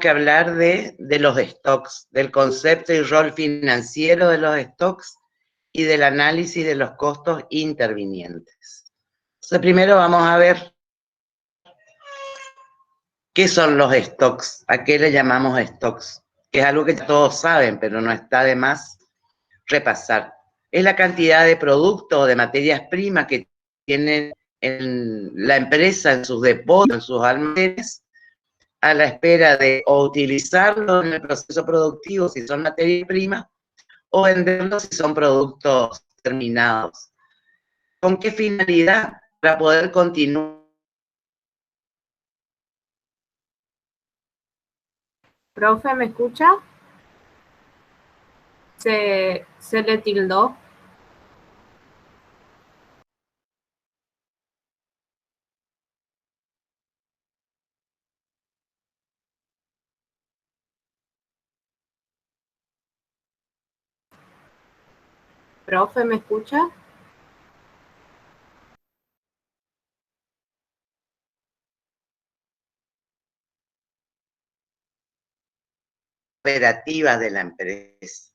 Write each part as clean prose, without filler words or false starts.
que hablar de los stocks, del concepto y rol financiero de los stocks y del análisis de los costos intervinientes. Entonces, primero vamos a ver qué son los stocks, a qué le llamamos stocks, que es algo que todos saben, pero no está de más repasar. Es la cantidad de productos o de materias primas que tiene la empresa en sus depósitos, en sus almacenes, a la espera de o utilizarlo en el proceso productivo si son materias primas, o venderlos si son productos terminados. ¿Con qué finalidad? Para poder continuar. Profe, ¿me escucha? Se le tildó. Profe, ¿me escucha? Operativas de la empresa.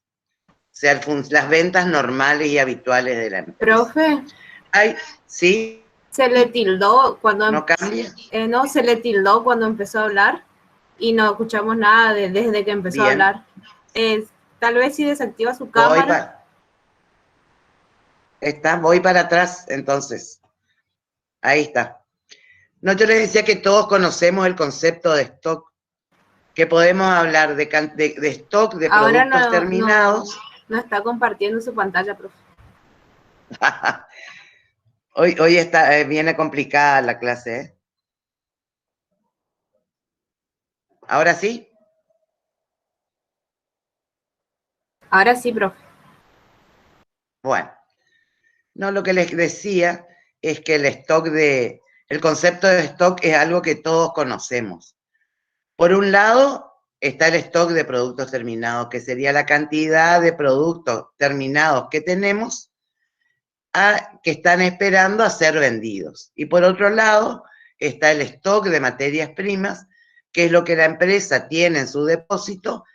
O sea, las ventas normales y habituales de la empresa. Profe. Ay, ¿sí? Se le tildó cuando... ¿No cambia? No, se le tildó cuando empezó a hablar y no escuchamos nada desde que empezó a hablar. Tal vez si desactiva su cámara. Voy para atrás, entonces. Ahí está. No, yo les decía que todos conocemos el concepto de stock, que podemos hablar de stock de ahora productos terminados. No está compartiendo su pantalla, profe. Hoy viene complicada la clase, ¿eh? ¿Ahora sí? Ahora sí, profe. Bueno, no, lo que les decía es que el concepto de stock es algo que todos conocemos. Por un lado, está el stock de productos terminados, que sería la cantidad de productos terminados que tenemos que están esperando a ser vendidos. Y por otro lado, está el stock de materias primas, que es lo que la empresa tiene en su depósito,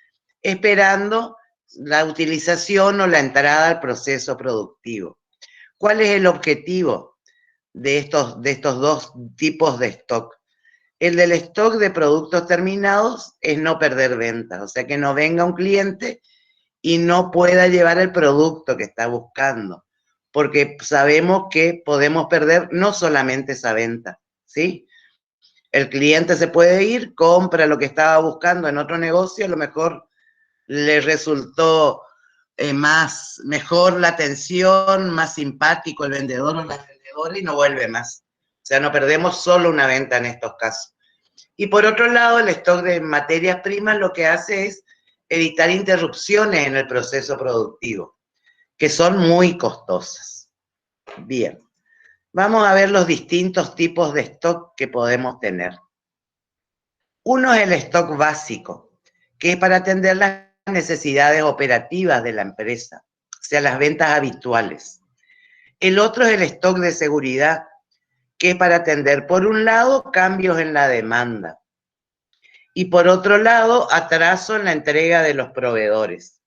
esperando la utilización o la entrada al proceso productivo. ¿Cuál es el objetivo de estos dos tipos de stock? El del stock de productos terminados es no perder ventas, o sea, que no venga un cliente y no pueda llevar el producto que está buscando, porque sabemos que podemos perder no solamente esa venta, ¿sí? El cliente se puede ir, compra lo que estaba buscando en otro negocio, a lo mejor le resultó mejor la atención, más simpático el vendedor o la vendedora y no vuelve más. O sea, no perdemos solo una venta en estos casos. Y por otro lado, el stock de materias primas lo que hace es evitar interrupciones en el proceso productivo, que son muy costosas. Bien, vamos a ver los distintos tipos de stock que podemos tener. Uno es el stock básico, que es para atender las necesidades operativas de la empresa, o sea, las ventas habituales. El otro es el stock de seguridad, que es para atender, por un lado, cambios en la demanda, y por otro lado, atraso en la entrega de los proveedores.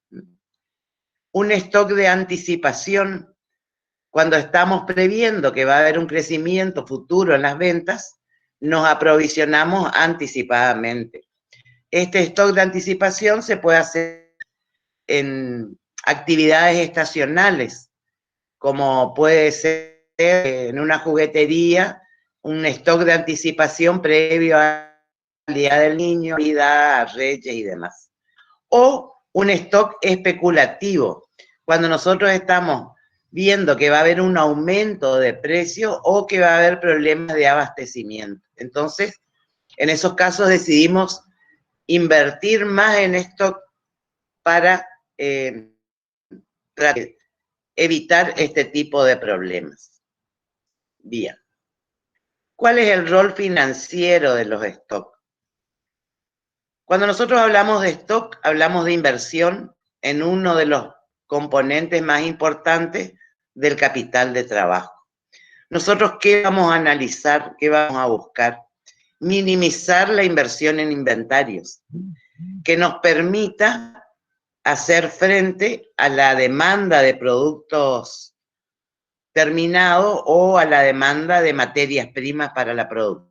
Un stock de anticipación, cuando estamos previendo que va a haber un crecimiento futuro en las ventas, nos aprovisionamos anticipadamente. Este stock de anticipación se puede hacer en actividades estacionales, como puede ser en una juguetería, un stock de anticipación previo a Día del Niño, Navidad, Reyes y demás. O un stock especulativo, cuando nosotros estamos viendo que va a haber un aumento de precio o que va a haber problemas de abastecimiento. Entonces, en esos casos decidimos invertir más en stock para evitar este tipo de problemas. Bien. ¿Cuál es el rol financiero de los stocks? Cuando nosotros hablamos de stock, hablamos de inversión en uno de los componentes más importantes del capital de trabajo. Nosotros, ¿qué vamos a analizar? ¿Qué vamos a buscar? minimizar la inversión en inventarios, que nos permita hacer frente a la demanda de productos terminados o a la demanda de materias primas para la producción.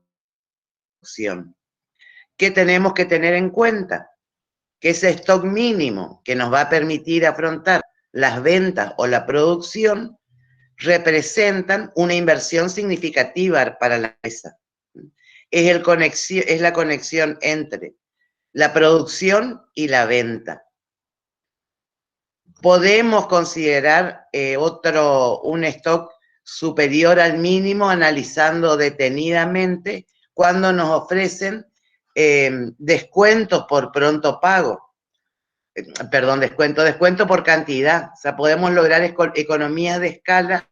¿Qué tenemos que tener en cuenta? Que ese stock mínimo que nos va a permitir afrontar las ventas o la producción representan una inversión significativa para la empresa. Es la conexión entre la producción y la venta. Podemos considerar un stock superior al mínimo analizando detenidamente cuando nos ofrecen descuentos por pronto pago. Perdón, descuento por cantidad. O sea, podemos lograr economías de escala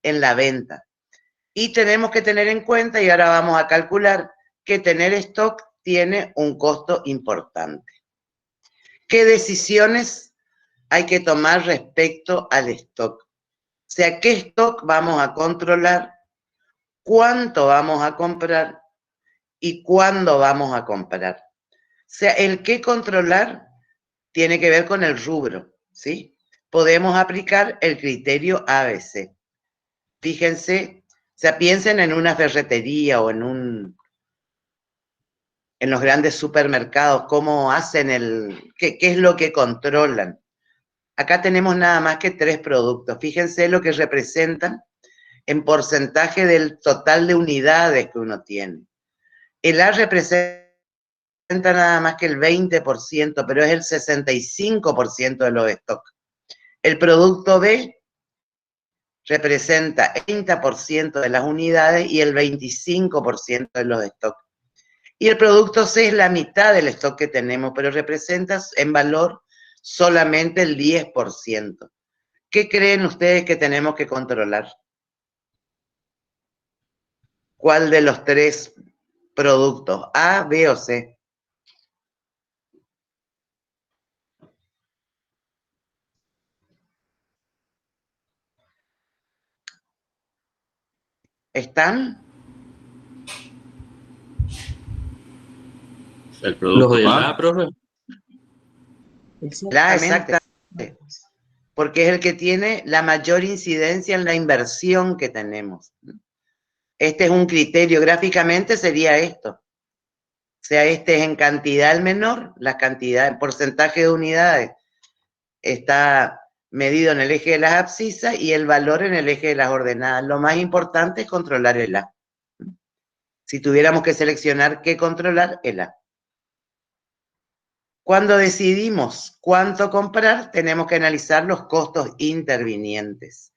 en la venta. Y tenemos que tener en cuenta, y ahora vamos a calcular, que tener stock tiene un costo importante. ¿Qué decisiones hay que tomar respecto al stock? O sea, ¿qué stock vamos a controlar? ¿Cuánto vamos a comprar? ¿Y cuándo vamos a comprar? O sea, el qué controlar tiene que ver con el rubro, ¿sí? Podemos aplicar el criterio ABC. Fíjense, o sea, piensen en una ferretería o en los grandes supermercados, cómo hacen qué es lo que controlan. Acá tenemos nada más que 3 productos. Fíjense lo que representan en porcentaje del total de unidades que uno tiene. El A representa nada más que el 20%, pero es el 65% de los stocks. El producto B representa el 30% de las unidades y el 25% de los stocks. Y el producto C es la mitad del stock que tenemos, pero representa en valor solamente el 10%. ¿Qué creen ustedes que tenemos que controlar? ¿Cuál de los 3 productos? ¿A, B o C? ¿Están? El producto del A, profe. Exactamente. Porque es el que tiene la mayor incidencia en la inversión que tenemos. Este es un criterio, gráficamente sería esto. O sea, este es en cantidad el menor, la cantidad, el porcentaje de unidades está medido en el eje de las abscisas y el valor en el eje de las ordenadas. Lo más importante es controlar el A. Si tuviéramos que seleccionar qué controlar, el A. Cuando decidimos cuánto comprar, tenemos que analizar los costos intervinientes.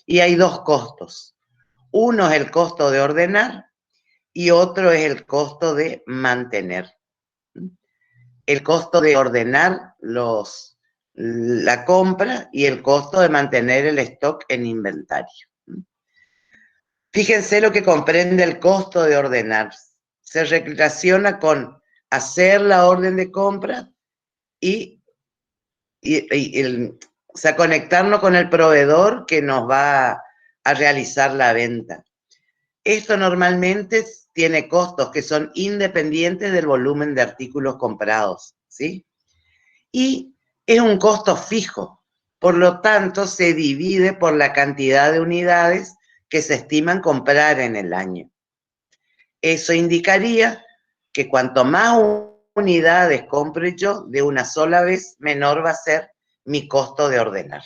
Y hay 2 costos. Uno es el costo de ordenar y otro es el costo de mantener. El costo de ordenar la compra y el costo de mantener el stock en inventario. Fíjense lo que comprende el costo de ordenar. Se relaciona con hacer la orden de compra y o sea, conectarnos con el proveedor que nos va a realizar la venta. Esto normalmente tiene costos que son independientes del volumen de artículos comprados, ¿sí? Y es un costo fijo, por lo tanto se divide por la cantidad de unidades que se estiman comprar en el año. Eso indicaría que cuanto más unidades compre yo de una sola vez, menor va a ser mi costo de ordenar.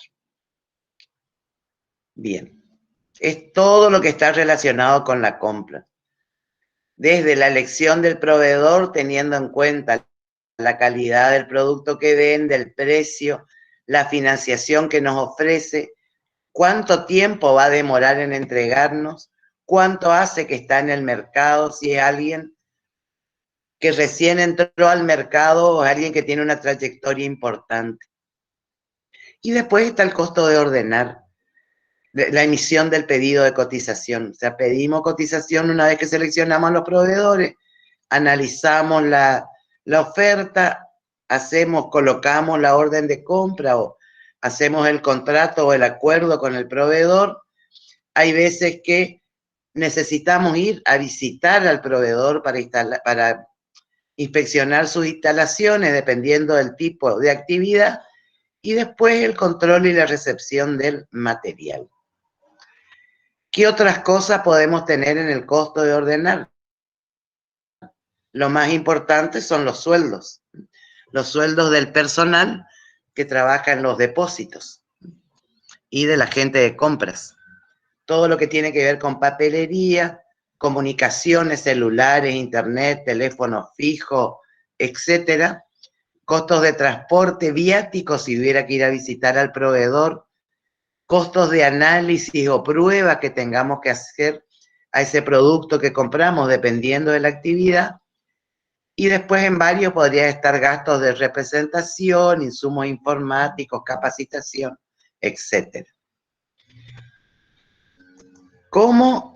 Bien, es todo lo que está relacionado con la compra. Desde la elección del proveedor, teniendo en cuenta la calidad del producto que vende, el precio, la financiación que nos ofrece, cuánto tiempo va a demorar en entregarnos, cuánto hace que está en el mercado, si es alguien que recién entró al mercado o es alguien que tiene una trayectoria importante. Y después está el costo de ordenar, la emisión del pedido de cotización. O sea, pedimos cotización una vez que seleccionamos a los proveedores, analizamos la oferta, colocamos la orden de compra o hacemos el contrato o el acuerdo con el proveedor. Hay veces que necesitamos ir a visitar al proveedor para inspeccionar sus instalaciones, dependiendo del tipo de actividad, y después el control y la recepción del material. ¿Qué otras cosas podemos tener en el costo de ordenar? Lo más importante son los sueldos del personal que trabaja en los depósitos y de la gente de compras. Todo lo que tiene que ver con papelería, comunicaciones, celulares, internet, teléfono fijo, etcétera. Costos de transporte, viáticos si hubiera que ir a visitar al proveedor, costos de análisis o prueba que tengamos que hacer a ese producto que compramos dependiendo de la actividad. Y después en varios podría estar gastos de representación, insumos informáticos, capacitación, etc. ¿Cómo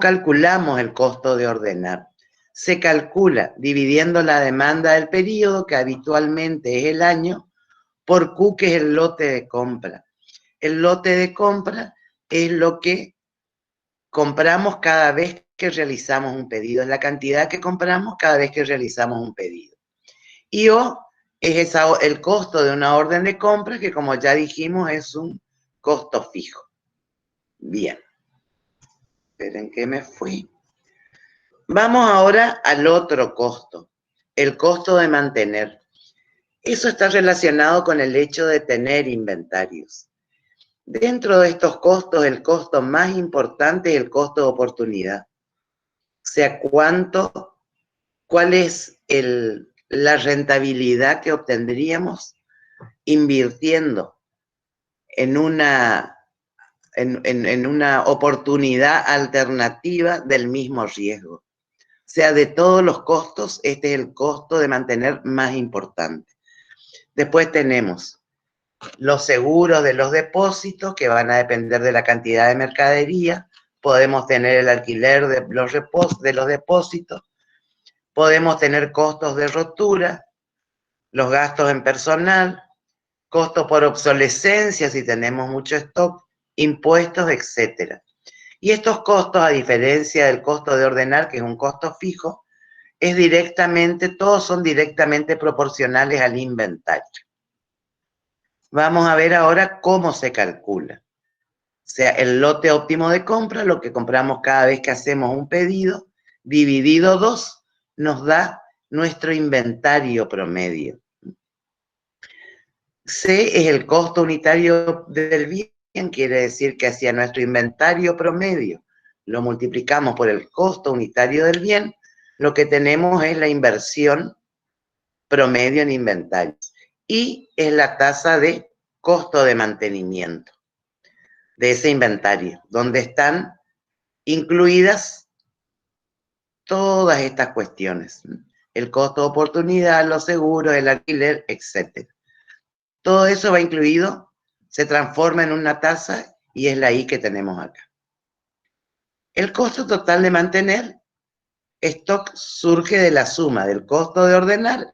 calculamos el costo de ordenar? Se calcula dividiendo la demanda del periodo, que habitualmente es el año, por Q, que es el lote de compra. El lote de compra es lo que compramos cada vez que realizamos un pedido, es la cantidad que compramos cada vez que realizamos un pedido. Y O es el costo de una orden de compra, que como ya dijimos es un costo fijo. Bien. Esperen que me fui. Vamos ahora al otro costo, el costo de mantener. Eso está relacionado con el hecho de tener inventarios. Dentro de estos costos, el costo más importante es el costo de oportunidad. O sea, cuál es la rentabilidad que obtendríamos invirtiendo en una oportunidad alternativa del mismo riesgo. O sea, de todos los costos, este es el costo de mantener más importante. Después tenemos los seguros de los depósitos, que van a depender de la cantidad de mercadería. Podemos tener el alquiler de los depósitos. Podemos tener costos de rotura, los gastos en personal, costos por obsolescencia si tenemos mucho stock, impuestos, etc. Y estos costos, a diferencia del costo de ordenar, que es un costo fijo, todos son directamente proporcionales al inventario. Vamos a ver ahora cómo se calcula. O sea, el lote óptimo de compra, lo que compramos cada vez que hacemos un pedido, dividido 2, nos da nuestro inventario promedio. C es el costo unitario del bien, quiere decir que hacia nuestro inventario promedio lo multiplicamos por el costo unitario del bien, lo que tenemos es la inversión promedio en inventario. Y es la tasa de costo de mantenimiento de ese inventario, donde están incluidas todas estas cuestiones. El costo de oportunidad, los seguros, el alquiler, etc. Todo eso va incluido, se transforma en una tasa y es la I que tenemos acá. El costo total de mantener stock surge de la suma del costo de ordenar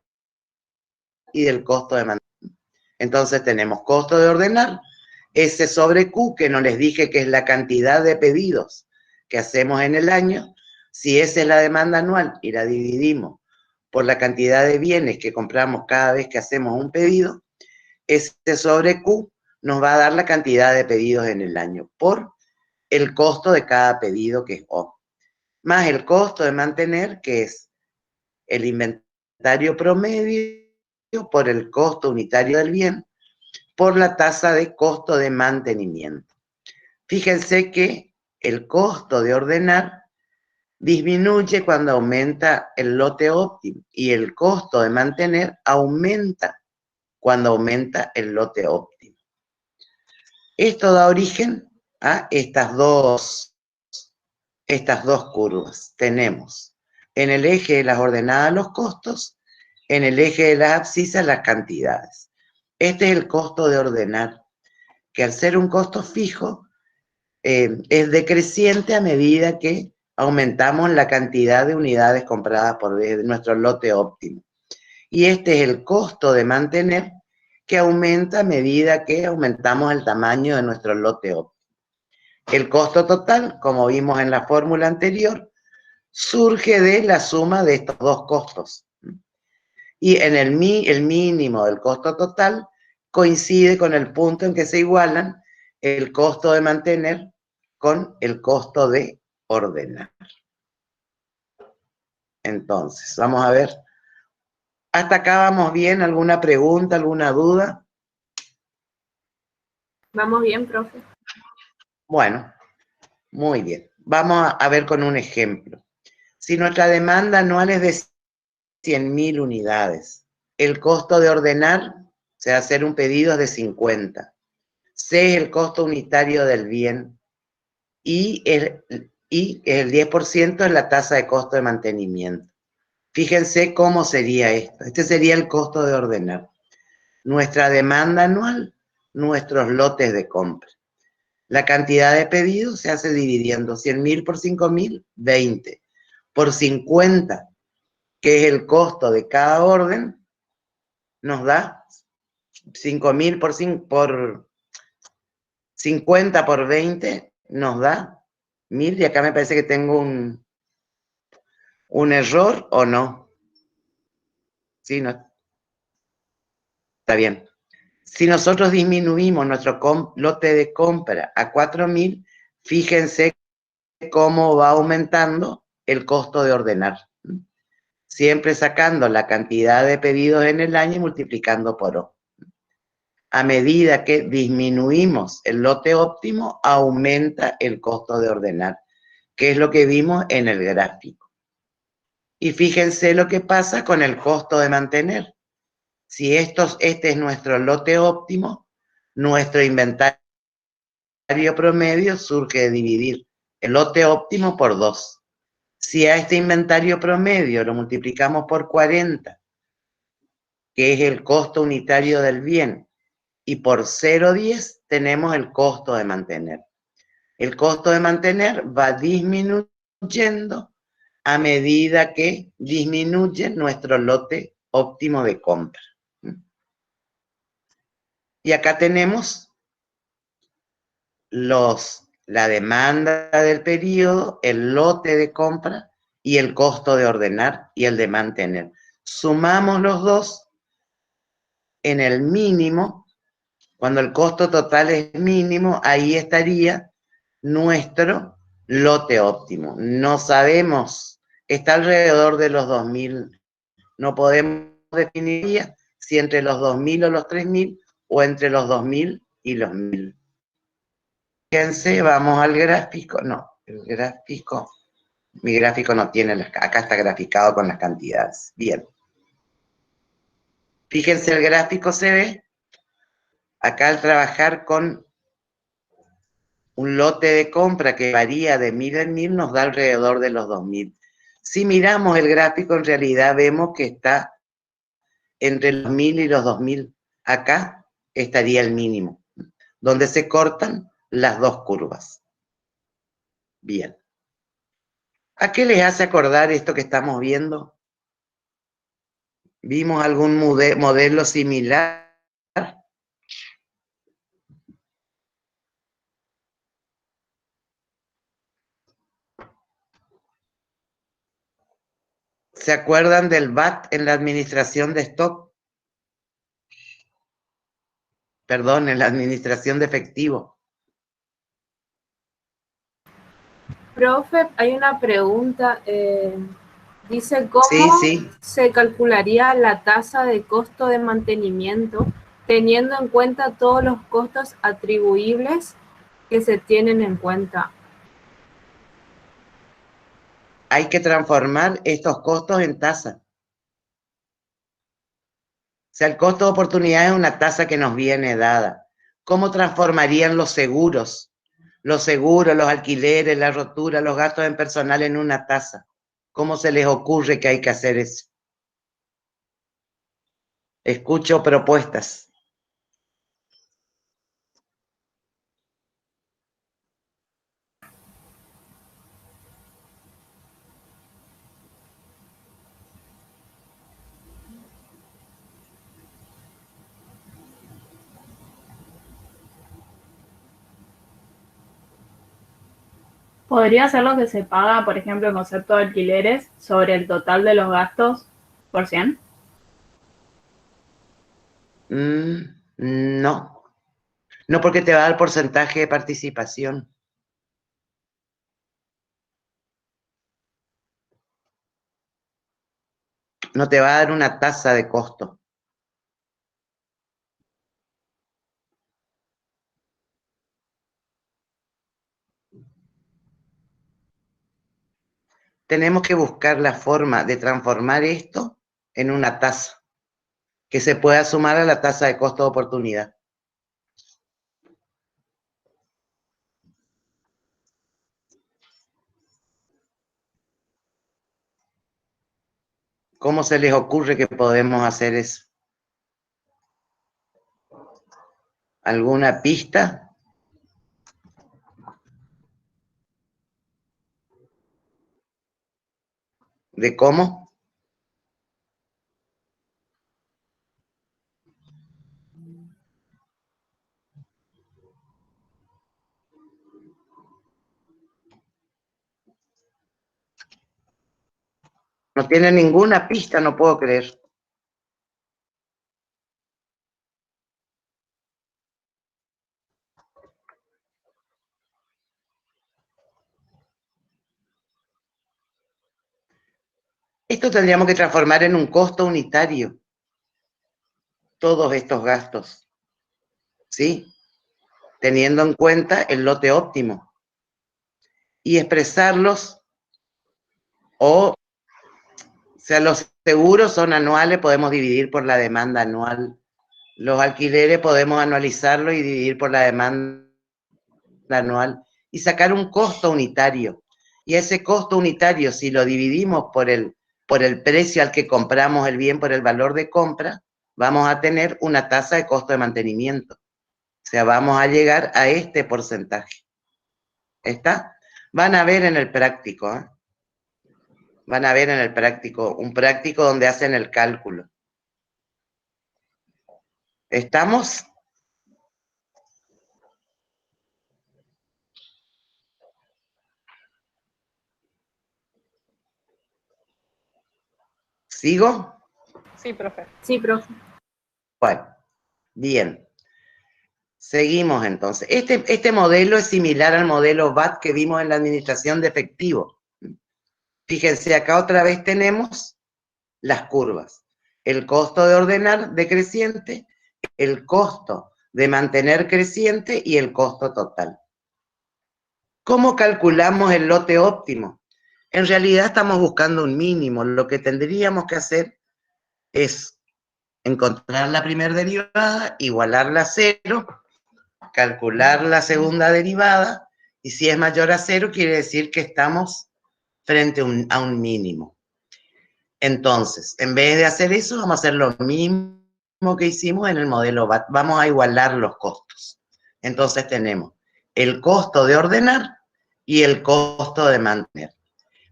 y del costo de mantener. Entonces tenemos costo de ordenar, S sobre Q, que no les dije que es la cantidad de pedidos que hacemos en el año. Si esa es la demanda anual y la dividimos por la cantidad de bienes que compramos cada vez que hacemos un pedido, S sobre Q nos va a dar la cantidad de pedidos en el año por el costo de cada pedido, que es O, más el costo de mantener, que es el inventario promedio por el costo unitario del bien, por la tasa de costo de mantenimiento. Fíjense que el costo de ordenar disminuye cuando aumenta el lote óptimo y el costo de mantener aumenta cuando aumenta el lote óptimo. Esto da origen a estas dos curvas. Tenemos en el eje de las ordenadas los costos, en el eje de las abscisas las cantidades. Este es el costo de ordenar, que al ser un costo fijo, es decreciente a medida que aumentamos la cantidad de unidades compradas por nuestro lote óptimo. Y este es el costo de mantener, que aumenta a medida que aumentamos el tamaño de nuestro lote óptimo. El costo total, como vimos en la fórmula anterior, surge de la suma de estos dos costos. Y en el mínimo del costo total coincide con el punto en que se igualan el costo de mantener con el costo de ordenar. Entonces, vamos a ver. ¿Hasta acá vamos bien? ¿Alguna pregunta, alguna duda? Vamos bien, profe. Bueno, muy bien. Vamos a ver con un ejemplo. Si nuestra demanda anual es de 100.000 unidades, el costo de ordenar, o sea, hacer un pedido es de 50. C es el costo unitario del bien y el 10% es la tasa de costo de mantenimiento. Fíjense cómo sería esto. Este sería el costo de ordenar. Nuestra demanda anual, nuestros lotes de compra. La cantidad de pedidos se hace dividiendo 100.000 por 5.000, 20. Por 50, que es el costo de cada orden, nos da 5.000 por 50 por 20, nos da 1.000. Y acá me parece que tengo un error, ¿o no? Sí, no. Está bien. Si nosotros disminuimos nuestro lote de compra a 4.000, fíjense cómo va aumentando el costo de ordenar. Siempre sacando la cantidad de pedidos en el año y multiplicando por O. A medida que disminuimos el lote óptimo, aumenta el costo de ordenar, que es lo que vimos en el gráfico. Y fíjense lo que pasa con el costo de mantener. Si este es nuestro lote óptimo, nuestro inventario promedio surge de dividir el lote óptimo por 2. Si a este inventario promedio lo multiplicamos por 40, que es el costo unitario del bien, y por 0,10 tenemos el costo de mantener. El costo de mantener va disminuyendo a medida que disminuye nuestro lote óptimo de compra. Y acá tenemos la demanda del periodo, el lote de compra y el costo de ordenar y el de mantener. Sumamos los dos en el mínimo, cuando el costo total es mínimo, ahí estaría nuestro lote óptimo. No sabemos, está alrededor de los 2.000. No podemos definir si entre los 2.000 o los 3.000 o entre los 2.000 y los 1.000. Fíjense, vamos al gráfico. No, el gráfico, mi gráfico no tiene, acá está graficado con las cantidades. Bien. Fíjense, el gráfico se ve. Acá al trabajar con un lote de compra que varía de 1.000 en 1.000 nos da alrededor de los 2.000. Si miramos el gráfico, en realidad vemos que está entre los 1.000 y los 2.000. Acá estaría el mínimo, donde se cortan las dos curvas. Bien. ¿A qué les hace acordar esto que estamos viendo? ¿Vimos algún modelo similar? ¿Se acuerdan del VAT en la administración de stock? Perdón, en la administración de efectivo. Profe, hay una pregunta. Dice, ¿cómo Sí. se calcularía la tasa de costo de mantenimiento teniendo en cuenta todos los costos atribuibles que se tienen en cuenta? Hay que transformar estos costos en tasa. O sea, el costo de oportunidad es una tasa que nos viene dada. ¿Cómo transformarían los seguros? Los seguros, los alquileres, la rotura, los gastos en personal en una tasa. ¿Cómo se les ocurre que hay que hacer eso? Escucho propuestas. ¿Podría ser lo que se paga, por ejemplo, en concepto de alquileres sobre el total de los gastos por 100? No, no porque te va a dar porcentaje de participación. No te va a dar una tasa de costo. Tenemos que buscar la forma de transformar esto en una tasa que se pueda sumar a la tasa de costo de oportunidad. ¿Cómo se les ocurre que podemos hacer eso? ¿Alguna pista? ¿De cómo? No tiene ninguna pista, no puedo creer. Esto tendríamos que transformar en un costo unitario. Todos estos gastos. ¿Sí? Teniendo en cuenta el lote óptimo. Y expresarlos, o sea, los seguros son anuales, podemos dividir por la demanda anual. Los alquileres podemos anualizarlo y dividir por la demanda anual y sacar un costo unitario. Y ese costo unitario, si lo dividimos por el precio al que compramos el bien, por el valor de compra, vamos a tener una tasa de costo de mantenimiento. O sea, vamos a llegar a este porcentaje. ¿Está? Van a ver en el práctico, ¿eh? Van a ver en el práctico, un práctico donde hacen el cálculo. ¿Estamos? ¿Sigo? Sí, profe. Sí, profe. Bueno, bien. Seguimos entonces. Este modelo es similar al modelo VAT que vimos en la administración de efectivo. Fíjense, acá otra vez tenemos las curvas. El costo de ordenar decreciente, el costo de mantener creciente y el costo total. ¿Cómo calculamos el lote óptimo? En realidad estamos buscando un mínimo. Lo que tendríamos que hacer es encontrar la primera derivada, igualarla a 0, calcular la segunda derivada, y si es mayor a 0, quiere decir que estamos frente a un mínimo. Entonces, en vez de hacer eso, vamos a hacer lo mismo que hicimos en el modelo VAT. Vamos a igualar los costos. Entonces tenemos el costo de ordenar y el costo de mantener.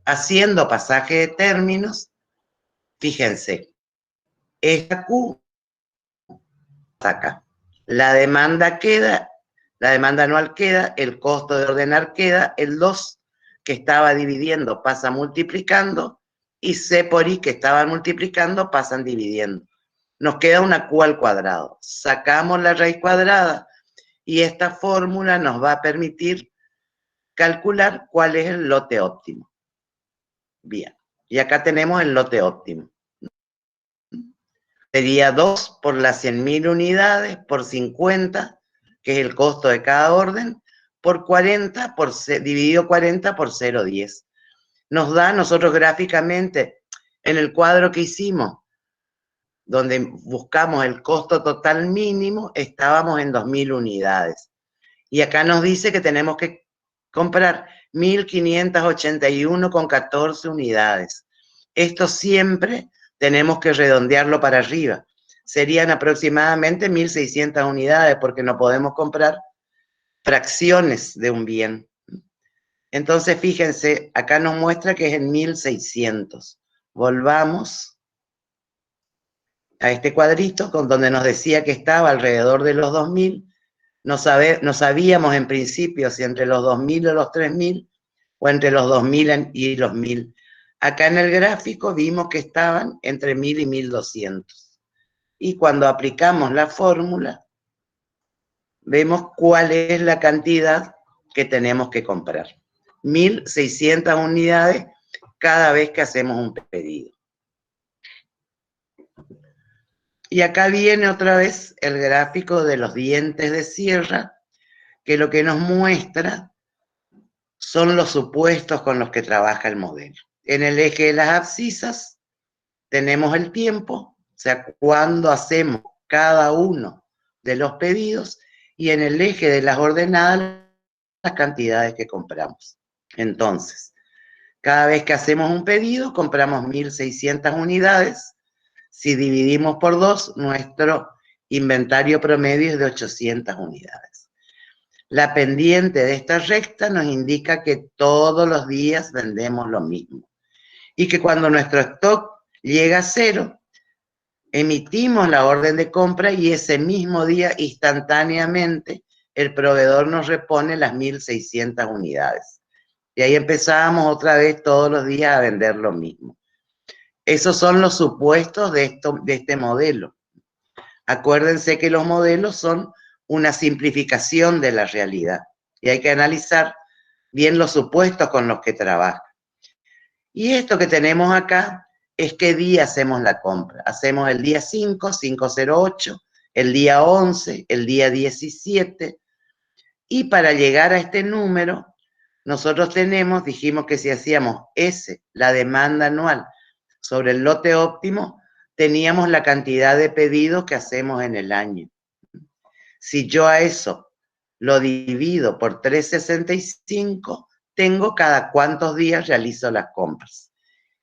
Haciendo pasaje de términos, fíjense, esta Q saca. La demanda queda, la demanda anual queda, el costo de ordenar queda, el 2 que estaba dividiendo pasa multiplicando, y C por I que estaban multiplicando pasan dividiendo. Nos queda una Q al cuadrado. Sacamos la raíz cuadrada y esta fórmula nos va a permitir calcular cuál es el lote óptimo. Bien, y acá tenemos el lote óptimo. Sería 2 por las 100.000 unidades, por 50, que es el costo de cada orden, por 40, dividido 40 por 0,10. Nos da, nosotros gráficamente, en el cuadro que hicimos, donde buscamos el costo total mínimo, estábamos en 2.000 unidades. Y acá nos dice que tenemos que comprar 1.581,14 unidades. Esto siempre tenemos que redondearlo para arriba. Serían aproximadamente 1.600 unidades, porque no podemos comprar fracciones de un bien. Entonces, fíjense, acá nos muestra que es en 1.600. Volvamos a este cuadrito, con donde nos decía que estaba alrededor de los 2.000. No sabíamos en principio si entre los 2.000 o los 3.000, o entre los 2.000 y los 1.000. Acá en el gráfico vimos que estaban entre 1.000 y 1.200. Y cuando aplicamos la fórmula, vemos cuál es la cantidad que tenemos que comprar. 1.600 unidades cada vez que hacemos un pedido. Y acá viene otra vez el gráfico de los dientes de sierra, que lo que nos muestra son los supuestos con los que trabaja el modelo. En el eje de las abscisas tenemos el tiempo, o sea, cuándo hacemos cada uno de los pedidos, y en el eje de las ordenadas, las cantidades que compramos. Entonces, cada vez que hacemos un pedido, compramos 1.600 unidades. Si dividimos por 2, nuestro inventario promedio es de 800 unidades. La pendiente de esta recta nos indica que todos los días vendemos lo mismo. Y que cuando nuestro stock llega a 0, emitimos la orden de compra y ese mismo día, instantáneamente, el proveedor nos repone las 1.600 unidades. Y ahí empezábamos otra vez todos los días a vender lo mismo. Esos son los supuestos de este modelo. Acuérdense que los modelos son una simplificación de la realidad y hay que analizar bien los supuestos con los que trabaja. Y esto que tenemos acá es qué día hacemos la compra. Hacemos el día 5, 508, el día 11, el día 17. Y para llegar a este número, nosotros dijimos que si hacíamos S, la demanda anual, sobre el lote óptimo, teníamos la cantidad de pedidos que hacemos en el año. Si yo a eso lo divido por 365, tengo cada cuántos días realizo las compras,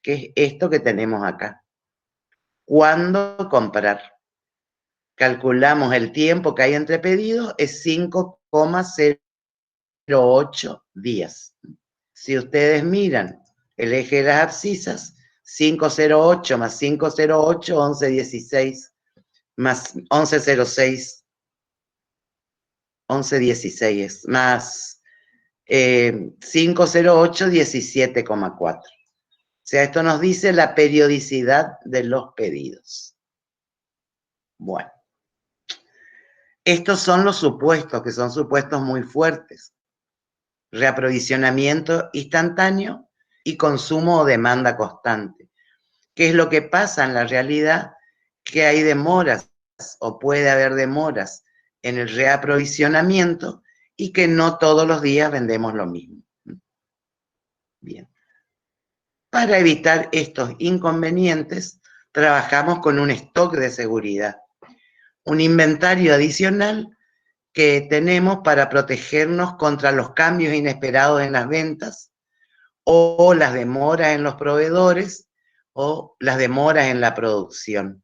que es esto que tenemos acá. ¿Cuándo comprar? Calculamos el tiempo que hay entre pedidos, es 5,08 días. Si ustedes miran el eje de las abscisas, 508 más 508, 1116, más 1106, 1116, más 508, 17,4. O sea, esto nos dice la periodicidad de los pedidos. Bueno, estos son los supuestos, que son supuestos muy fuertes. Reaprovisionamiento instantáneo y consumo o demanda constante. ¿Qué es lo que pasa en la realidad? Que hay demoras o puede haber demoras en el reaprovisionamiento y que no todos los días vendemos lo mismo. Bien. Para evitar estos inconvenientes, trabajamos con un stock de seguridad, un inventario adicional que tenemos para protegernos contra los cambios inesperados en las ventas o las demoras en los proveedores o las demoras en la producción.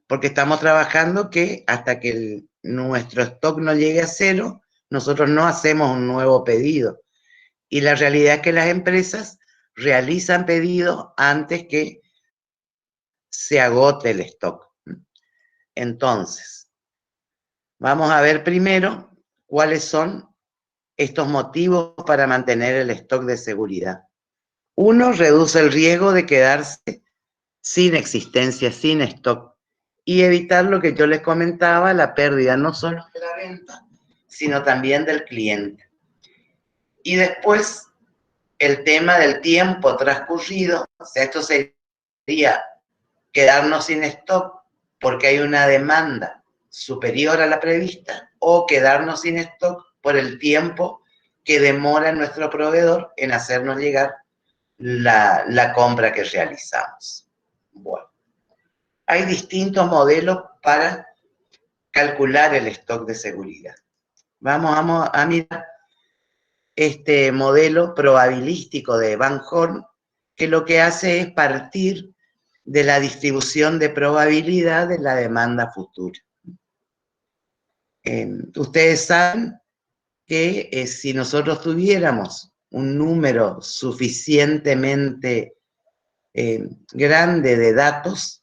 Porque estamos trabajando que hasta que nuestro stock no llegue a 0, nosotros no hacemos un nuevo pedido. Y la realidad es que las empresas realizan pedidos antes que se agote el stock. Entonces, vamos a ver primero cuáles son estos motivos para mantener el stock de seguridad. Uno, reduce el riesgo de quedarse sin existencia, sin stock, y evitar lo que yo les comentaba, la pérdida no solo de la venta, sino también del cliente. Y después, el tema del tiempo transcurrido, o sea, esto sería quedarnos sin stock porque hay una demanda superior a la prevista, o quedarnos sin stock por el tiempo que demora nuestro proveedor en hacernos llegar la compra que realizamos. Bueno, hay distintos modelos para calcular el stock de seguridad. Vamos a mirar este modelo probabilístico de Van Horn, que lo que hace es partir de la distribución de probabilidad de la demanda futura. Ustedes saben que si nosotros tuviéramos un número suficientemente grande de datos,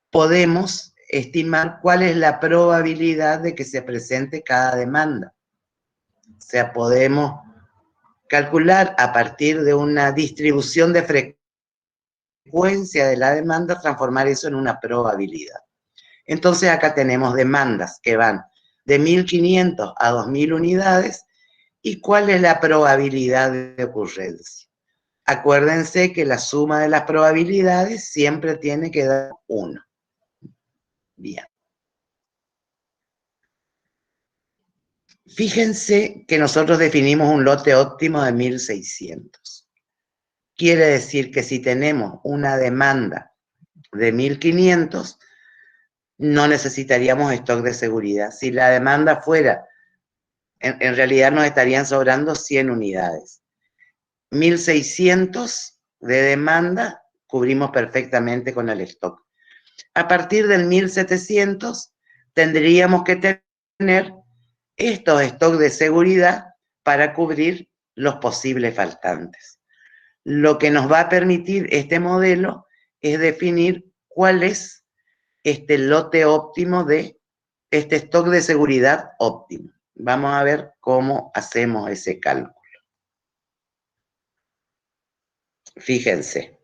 podemos estimar cuál es la probabilidad de que se presente cada demanda. O sea, podemos calcular a partir de una distribución de frecuencia de la demanda, transformar eso en una probabilidad. Entonces acá tenemos demandas que van de 1.500 a 2.000 unidades. ¿Y cuál es la probabilidad de ocurrencia? Acuérdense que la suma de las probabilidades siempre tiene que dar 1. Bien. Fíjense que nosotros definimos un lote óptimo de 1.600. Quiere decir que si tenemos una demanda de 1.500, no necesitaríamos stock de seguridad. Si la demanda fuera, en realidad nos estarían sobrando 100 unidades. 1.600 de demanda cubrimos perfectamente con el stock. A partir del 1.700 tendríamos que tener estos stocks de seguridad para cubrir los posibles faltantes. Lo que nos va a permitir este modelo es definir cuál es este lote óptimo de este stock de seguridad óptimo. Vamos a ver cómo hacemos ese cálculo. Fíjense,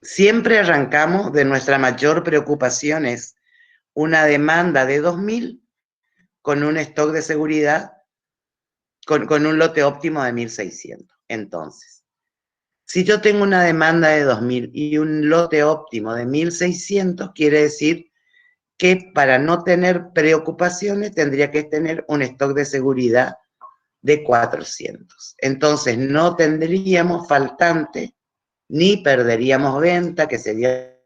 siempre arrancamos de nuestra mayor preocupación es una demanda de 2.000 con un stock de seguridad, con un lote óptimo de 1.600. Entonces, si yo tengo una demanda de 2.000 y un lote óptimo de 1.600, quiere decir que para no tener preocupaciones tendría que tener un stock de seguridad de 400. Entonces, no tendríamos faltante, ni perderíamos venta, que sería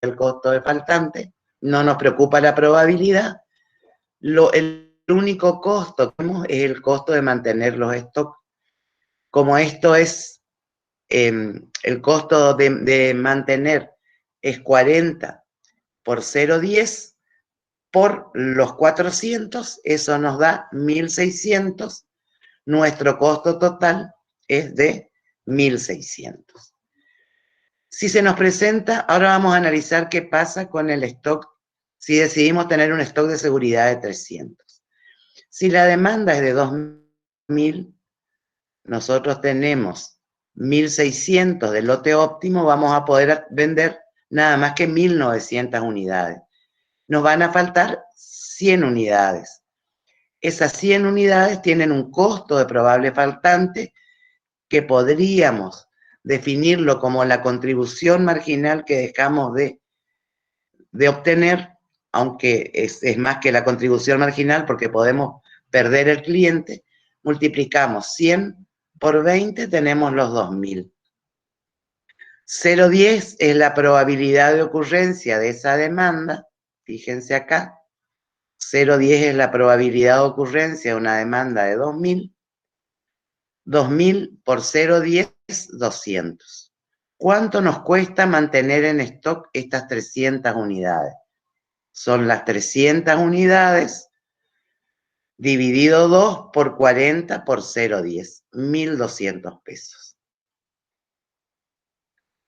el costo de faltante. No nos preocupa la probabilidad. El único costo que tenemos es el costo de mantener los stocks. Como esto es, el costo de mantener es 40 por 0,10 por los 400, eso nos da 1.600. Nuestro costo total es de 1.600. Si se nos presenta, ahora vamos a analizar qué pasa con el stock si decidimos tener un stock de seguridad de 300. Si la demanda es de 2.000, nosotros tenemos 1.600 de lote óptimo, vamos a poder vender nada más que 1.900 unidades. Nos van a faltar 100 unidades. Esas 100 unidades tienen un costo de probable faltante que podríamos definirlo como la contribución marginal que dejamos de obtener, aunque es más que la contribución marginal porque podemos perder el cliente. Multiplicamos 100 por 20, tenemos los 2.000. 0,10 es la probabilidad de ocurrencia de esa demanda. Fíjense acá, 0,10 es la probabilidad de ocurrencia de una demanda de 2.000. 2.000 por 0,10, 200. ¿Cuánto nos cuesta mantener en stock estas 300 unidades? Son las 300 unidades dividido 2 por 40 por 0,10, 1.200 pesos.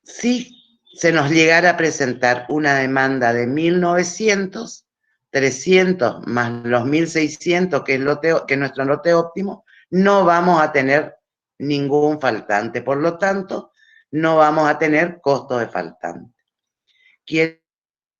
Si se nos llegara a presentar una demanda de 1.900, 300 más los 1.600, que es nuestro lote óptimo, no vamos a tener ningún faltante. Por lo tanto, no vamos a tener costo de faltante. Quiere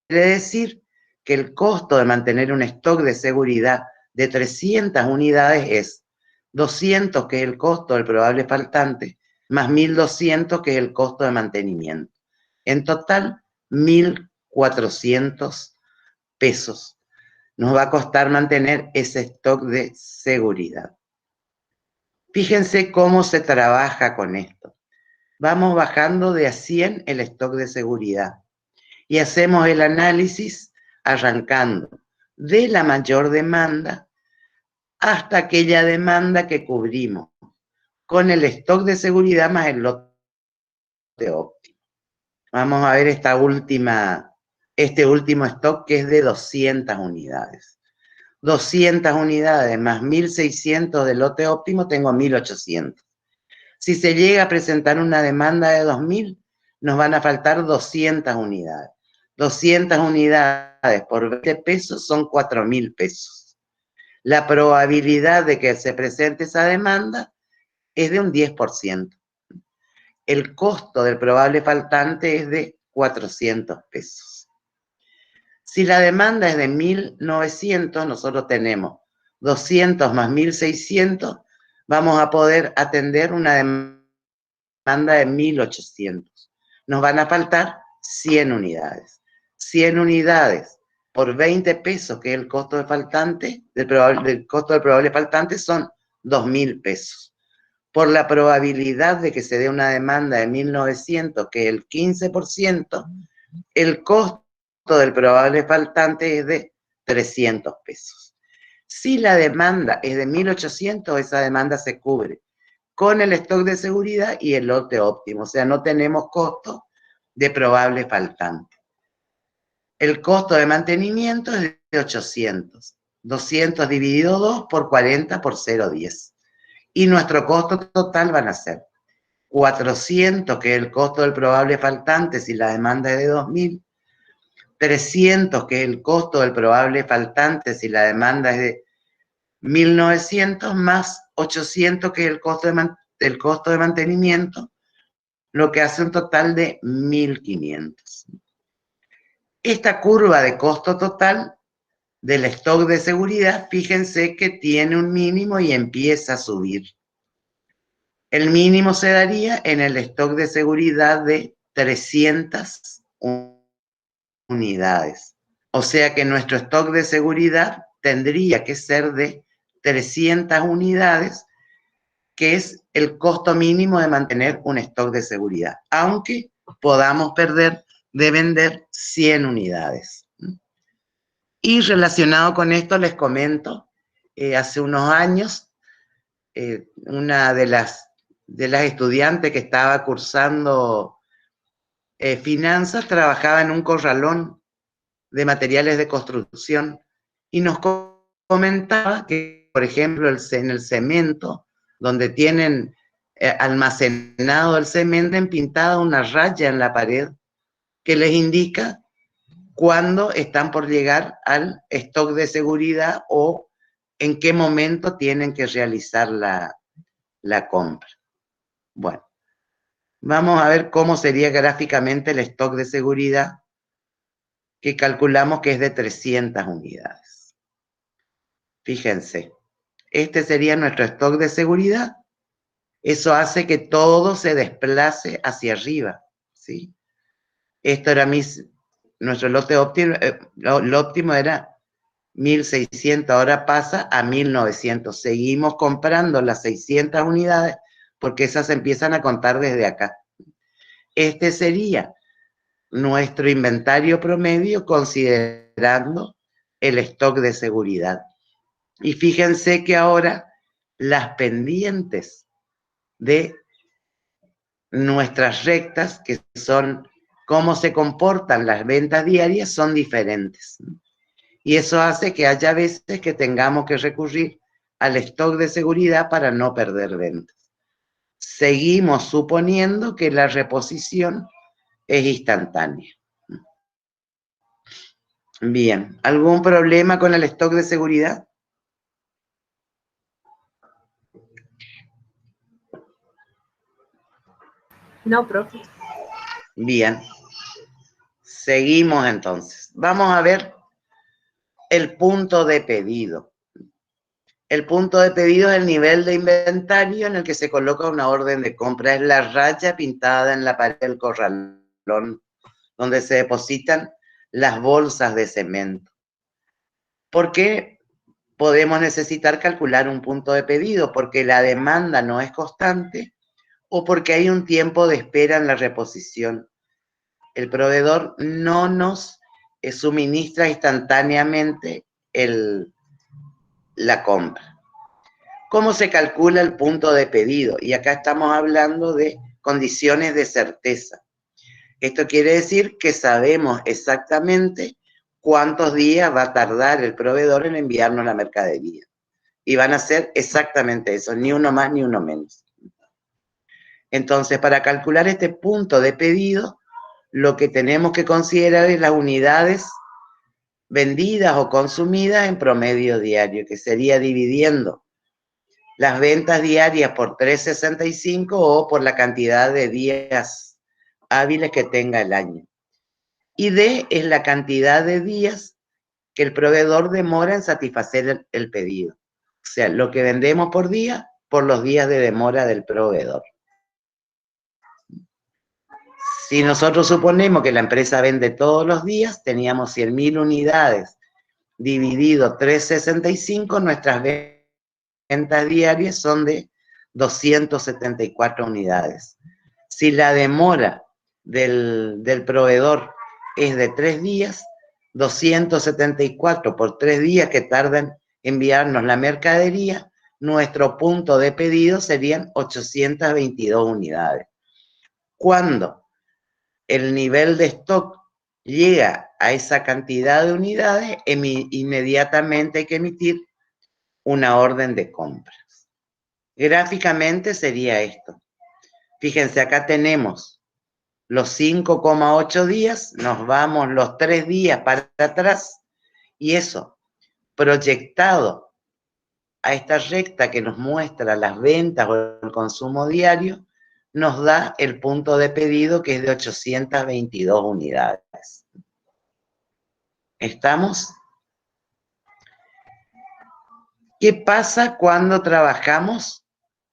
decir que el costo de mantener un stock de seguridad de 300 unidades es 200, que es el costo del probable faltante, más 1.200, que es el costo de mantenimiento. En total, 1.400 pesos nos va a costar mantener ese stock de seguridad. Fíjense cómo se trabaja con esto. Vamos bajando de a 100 el stock de seguridad y hacemos el análisis arrancando de la mayor demanda hasta aquella demanda que cubrimos con el stock de seguridad más el lote óptimo. Vamos a ver este último stock, que es de 200 unidades. 200 unidades más 1.600 de lote óptimo, tengo 1.800. Si se llega a presentar una demanda de 2.000, nos van a faltar 200 unidades. 200 unidades por 20 pesos son 4.000 pesos. La probabilidad de que se presente esa demanda es de un 10%. El costo del probable faltante es de 400 pesos. Si la demanda es de 1.900, nosotros tenemos 200 más 1.600, vamos a poder atender una demanda de 1.800. Nos van a faltar 100 unidades. 100 unidades por 20 pesos, que es el costo del faltante, del costo del probable faltante, son 2.000 pesos. Por la probabilidad de que se dé una demanda de 1.900, que es el 15%, el costo del probable faltante es de 300 pesos. Si la demanda es de 1.800, esa demanda se cubre con el stock de seguridad y el lote óptimo, o sea, no tenemos costo de probable faltante. El costo de mantenimiento es de 800. 200 dividido 2 por 40 por 0,10. Y nuestro costo total van a ser 400, que es el costo del probable faltante si la demanda es de 2.000. 300, que es el costo del probable faltante si la demanda es de 1.900, más 800, que es el costo de mantenimiento, lo que hace un total de 1.500. Esta curva de costo total del stock de seguridad, fíjense que tiene un mínimo y empieza a subir. El mínimo se daría en el stock de seguridad de 300 unidades. O sea que nuestro stock de seguridad tendría que ser de 300 unidades, que es el costo mínimo de mantener un stock de seguridad, aunque podamos perder de vender 100 unidades. Y relacionado con esto les comento, hace unos años, una de las estudiantes que estaba cursando finanzas trabajaba en un corralón de materiales de construcción y nos comentaba que, por ejemplo, en el cemento, donde tienen almacenado el cemento, en pintada una raya en la pared que les indica cuándo están por llegar al stock de seguridad o en qué momento tienen que realizar la compra. Bueno, vamos a ver cómo sería gráficamente el stock de seguridad, que calculamos que es de 300 unidades. Fíjense, este sería nuestro stock de seguridad. Eso hace que todo se desplace hacia arriba, ¿sí? Esto era nuestro lote óptimo, lo óptimo era 1.600, ahora pasa a 1.900. Seguimos comprando las 600 unidades porque esas se empiezan a contar desde acá. Este sería nuestro inventario promedio considerando el stock de seguridad. Y fíjense que ahora las pendientes de nuestras rectas, que son cómo se comportan las ventas diarias, son diferentes. Y eso hace que haya veces que tengamos que recurrir al stock de seguridad para no perder ventas. Seguimos suponiendo que la reposición es instantánea. Bien, ¿algún problema con el stock de seguridad? No, profe. Bien, seguimos entonces. Vamos a ver el punto de pedido. El punto de pedido es el nivel de inventario en el que se coloca una orden de compra. Es la raya pintada en la pared del corralón, donde se depositan las bolsas de cemento. ¿Por qué podemos necesitar calcular un punto de pedido? Porque la demanda no es constante o porque hay un tiempo de espera en la reposición. El proveedor no nos suministra instantáneamente la compra. ¿Cómo se calcula el punto de pedido? Y acá estamos hablando de condiciones de certeza. Esto quiere decir que sabemos exactamente cuántos días va a tardar el proveedor en enviarnos la mercadería. Y van a ser exactamente eso, ni uno más ni uno menos. Entonces, para calcular este punto de pedido, lo que tenemos que considerar es las unidades vendidas o consumidas en promedio diario, que sería dividiendo las ventas diarias por 365 o por la cantidad de días hábiles que tenga el año. Y D es la cantidad de días que el proveedor demora en satisfacer el pedido. O sea, lo que vendemos por día, por los días de demora del proveedor. Si nosotros suponemos que la empresa vende todos los días, teníamos 100.000 unidades dividido 365, nuestras ventas diarias son de 274 unidades. Si la demora del proveedor es de 3 días, 274 por 3 días que tardan en enviarnos la mercadería, nuestro punto de pedido serían 822 unidades. Cuando el nivel de stock llega a esa cantidad de unidades, inmediatamente hay que emitir una orden de compras. Gráficamente sería esto. Fíjense, acá tenemos los 5,8 días, nos vamos los 3 días para atrás, y eso proyectado a esta recta que nos muestra las ventas o el consumo diario, nos da el punto de pedido que es de 822 unidades. ¿Estamos? ¿Qué pasa cuando trabajamos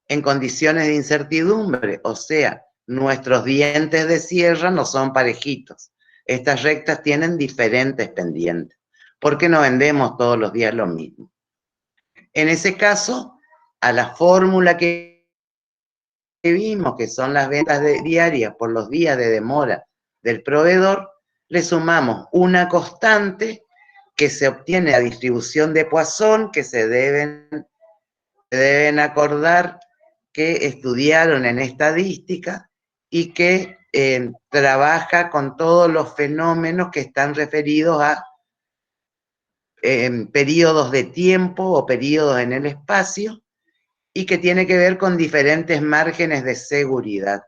en condiciones de incertidumbre? O sea, nuestros dientes de sierra no son parejitos. Estas rectas tienen diferentes pendientes, porque no vendemos todos los días lo mismo. En ese caso, a la fórmula que vimos, que son las ventas diarias por los días de demora del proveedor, le sumamos una constante que se obtiene a distribución de Poisson, que se deben acordar que estudiaron en estadística y que trabaja con todos los fenómenos que están referidos a periodos de tiempo o periodos en el espacio, y que tiene que ver con diferentes márgenes de seguridad.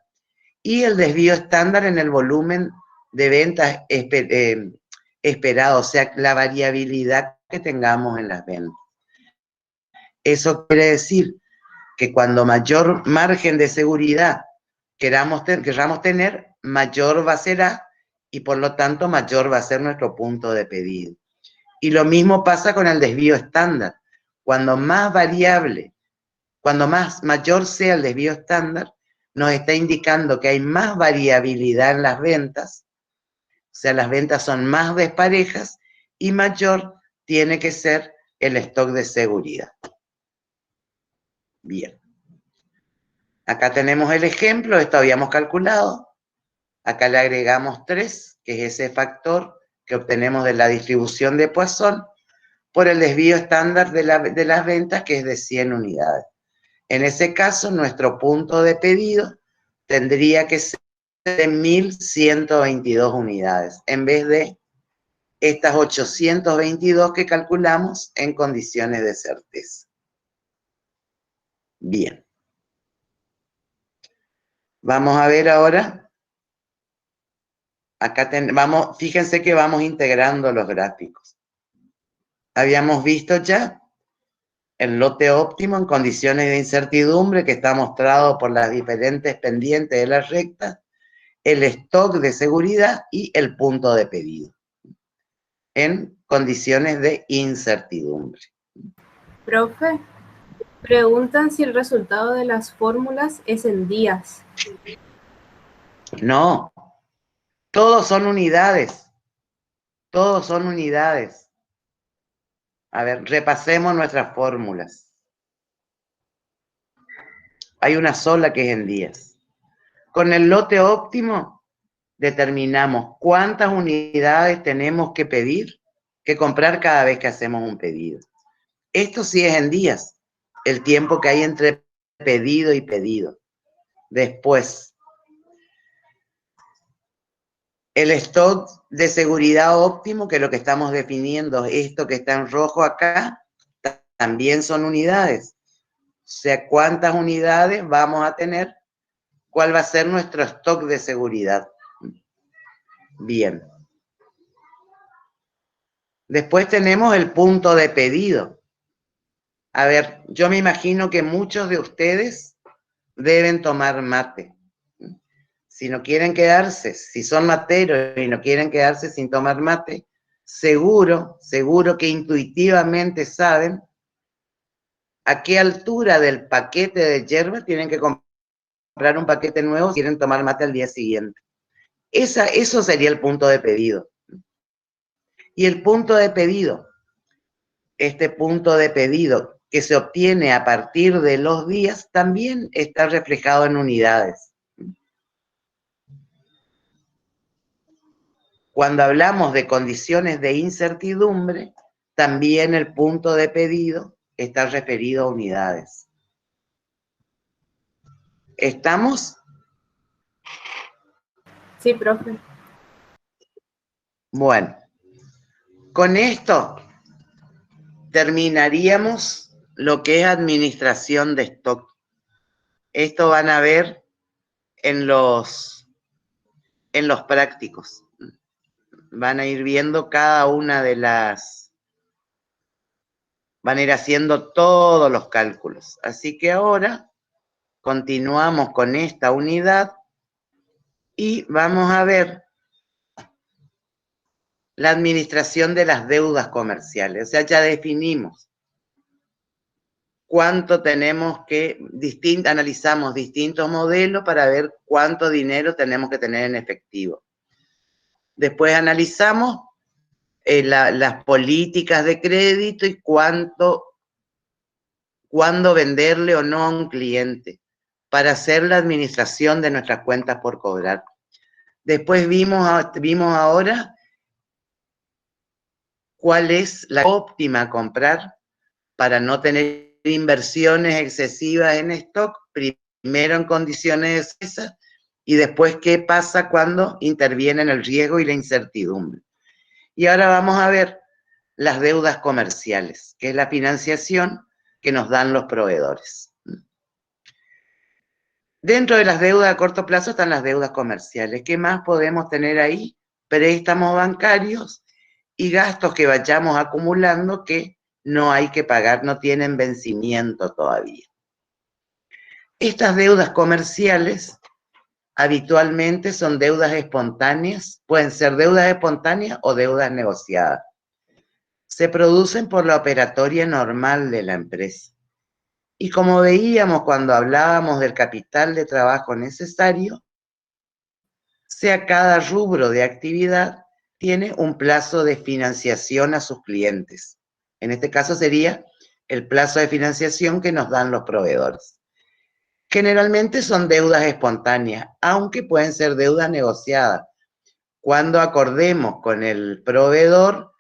Y el desvío estándar en el volumen de ventas esperado, o sea, la variabilidad que tengamos en las ventas. Eso quiere decir que cuando mayor margen de seguridad queramos tener, mayor va a ser A, y por lo tanto mayor va a ser nuestro punto de pedido. Y lo mismo pasa con el desvío estándar. Cuando más variable, cuando mayor sea el desvío estándar, nos está indicando que hay más variabilidad en las ventas, o sea, las ventas son más desparejas y mayor tiene que ser el stock de seguridad. Bien. Acá tenemos el ejemplo, esto habíamos calculado. Acá le agregamos 3, que es ese factor que obtenemos de la distribución de Poisson, por el desvío estándar de las ventas, que es de 100 unidades. En ese caso, nuestro punto de pedido tendría que ser de 1.122 unidades, en vez de estas 822 que calculamos en condiciones de certeza. Bien. Vamos a ver ahora. Acá fíjense que vamos integrando los gráficos. Habíamos visto ya el lote óptimo en condiciones de incertidumbre, que está mostrado por las diferentes pendientes de la recta, el stock de seguridad y el punto de pedido en condiciones de incertidumbre. Profe, preguntan si el resultado de las fórmulas es en días. No, todos son unidades. Todos son unidades. A ver, repasemos nuestras fórmulas. Hay una sola que es en días. Con el lote óptimo determinamos cuántas unidades tenemos que pedir, que comprar cada vez que hacemos un pedido. Esto sí es en días, el tiempo que hay entre pedido y pedido. Después, el stock de seguridad óptimo, que es lo que estamos definiendo, esto que está en rojo acá, también son unidades. O sea, ¿cuántas unidades vamos a tener? ¿Cuál va a ser nuestro stock de seguridad? Bien. Después tenemos el punto de pedido. A ver, yo me imagino que muchos de ustedes deben tomar mate. Si no quieren quedarse, si son materos y no quieren quedarse sin tomar mate, seguro que intuitivamente saben a qué altura del paquete de yerba tienen que comprar un paquete nuevo si quieren tomar mate al día siguiente. Eso sería el punto de pedido. Y el punto de pedido, este punto de pedido que se obtiene a partir de los días, también está reflejado en unidades. Cuando hablamos de condiciones de incertidumbre, también el punto de pedido está referido a unidades. ¿Estamos? Sí, profe. Bueno, con esto terminaríamos lo que es administración de stock. Esto van a ver en los prácticos. Van a ir viendo cada una de las... Van a ir haciendo todos los cálculos. Así que ahora continuamos con esta unidad y vamos a ver la administración de las deudas comerciales. O sea, ya definimos cuánto tenemos que... Analizamos distintos modelos para ver cuánto dinero tenemos que tener en efectivo. Después analizamos las políticas de crédito y cuándo venderle o no a un cliente para hacer la administración de nuestras cuentas por cobrar. Después vimos ahora cuál es la óptima a comprar para no tener inversiones excesivas en stock, primero en condiciones de esas, y después qué pasa cuando intervienen el riesgo y la incertidumbre. Y ahora vamos a ver las deudas comerciales, que es la financiación que nos dan los proveedores. Dentro de las deudas a corto plazo están las deudas comerciales. ¿Qué más podemos tener ahí? Préstamos bancarios y gastos que vayamos acumulando que no hay que pagar, no tienen vencimiento todavía. Estas deudas comerciales habitualmente son deudas espontáneas, pueden ser deudas espontáneas o deudas negociadas. Se producen por la operatoria normal de la empresa. Y como veíamos cuando hablábamos del capital de trabajo necesario, sea cada rubro de actividad tiene un plazo de financiación a sus clientes. En este caso sería el plazo de financiación que nos dan los proveedores. Generalmente son deudas espontáneas, aunque pueden ser deudas negociadas. Cuando acordemos con el proveedor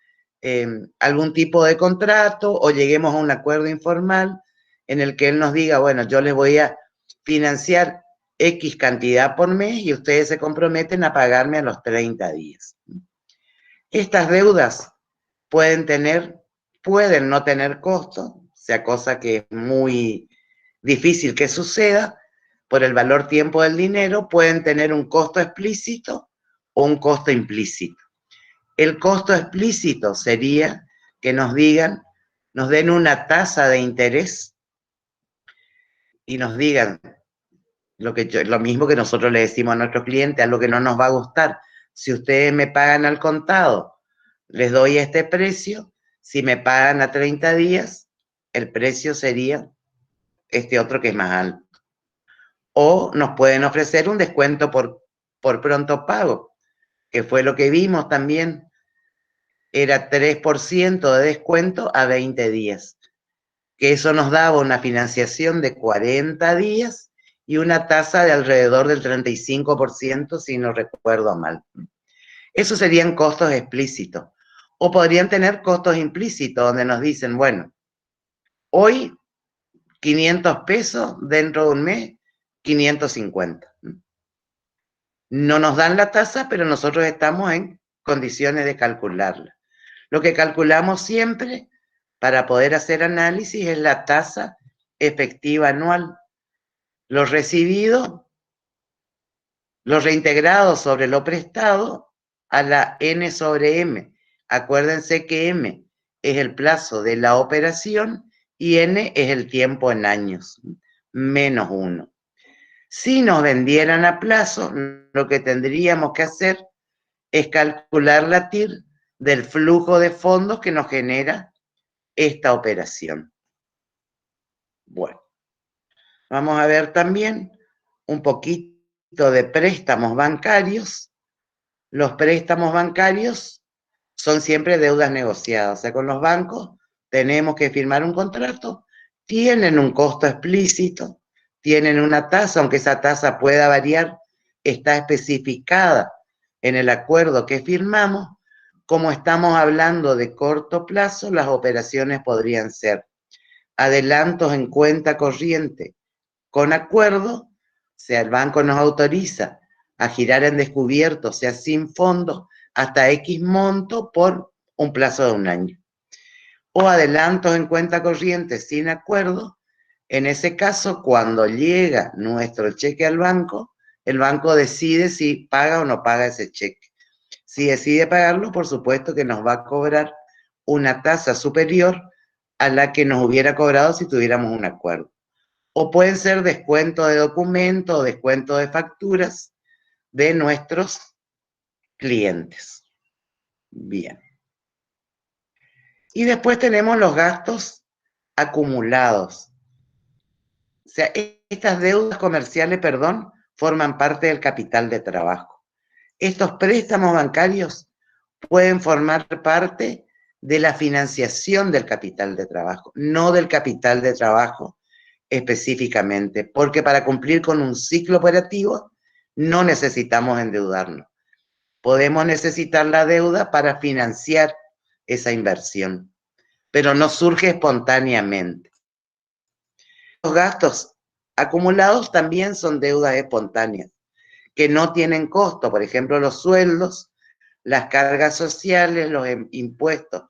algún tipo de contrato o lleguemos a un acuerdo informal en el que él nos diga, bueno, yo les voy a financiar X cantidad por mes y ustedes se comprometen a pagarme a los 30 días. Estas deudas pueden no tener costo, sea cosa que es muy difícil que suceda, por el valor tiempo del dinero, pueden tener un costo explícito o un costo implícito. El costo explícito sería que nos den una tasa de interés y nos digan lo mismo que nosotros le decimos a nuestros clientes, algo que no nos va a gustar. Si ustedes me pagan al contado, les doy este precio. Si me pagan a 30 días, el precio sería este otro que es más alto. O nos pueden ofrecer un descuento por pronto pago, que fue lo que vimos también. Era 3% de descuento a 20 días. Que eso nos daba una financiación de 40 días y una tasa de alrededor del 35%, si no recuerdo mal. Esos serían costos explícitos. O podrían tener costos implícitos, donde nos dicen, bueno, hoy 500 pesos, dentro de un mes 550. No nos dan la tasa, pero nosotros estamos en condiciones de calcularla. Lo que calculamos siempre para poder hacer análisis es la tasa efectiva anual. Lo recibido, lo reintegrado sobre lo prestado a la N sobre M. Acuérdense que M es el plazo de la operación y N es el tiempo en años, menos 1. Si nos vendieran a plazo, lo que tendríamos que hacer es calcular la TIR del flujo de fondos que nos genera esta operación. Bueno, vamos a ver también un poquito de préstamos bancarios. Los préstamos bancarios son siempre deudas negociadas, o sea, con los bancos tenemos que firmar un contrato, tienen un costo explícito, tienen una tasa, aunque esa tasa pueda variar, está especificada en el acuerdo que firmamos. Como estamos hablando de corto plazo, las operaciones podrían ser adelantos en cuenta corriente con acuerdo, o sea, el banco nos autoriza a girar en descubierto, o sea, sin fondo, hasta X monto por un plazo de 1 año. O adelantos en cuenta corriente sin acuerdo. En ese caso, cuando llega nuestro cheque al banco, el banco decide si paga o no paga ese cheque. Si decide pagarlo, por supuesto que nos va a cobrar una tasa superior a la que nos hubiera cobrado si tuviéramos un acuerdo. O pueden ser descuentos de documentos o descuentos de facturas de nuestros clientes. Bien. Y después tenemos los gastos acumulados. O sea, estas deudas comerciales, perdón, forman parte del capital de trabajo. Estos préstamos bancarios pueden formar parte de la financiación del capital de trabajo, no del capital de trabajo específicamente, porque para cumplir con un ciclo operativo no necesitamos endeudarnos. Podemos necesitar la deuda para financiar esa inversión, pero no surge espontáneamente. Los gastos acumulados también son deudas espontáneas, que no tienen costo, por ejemplo, los sueldos, las cargas sociales, los impuestos.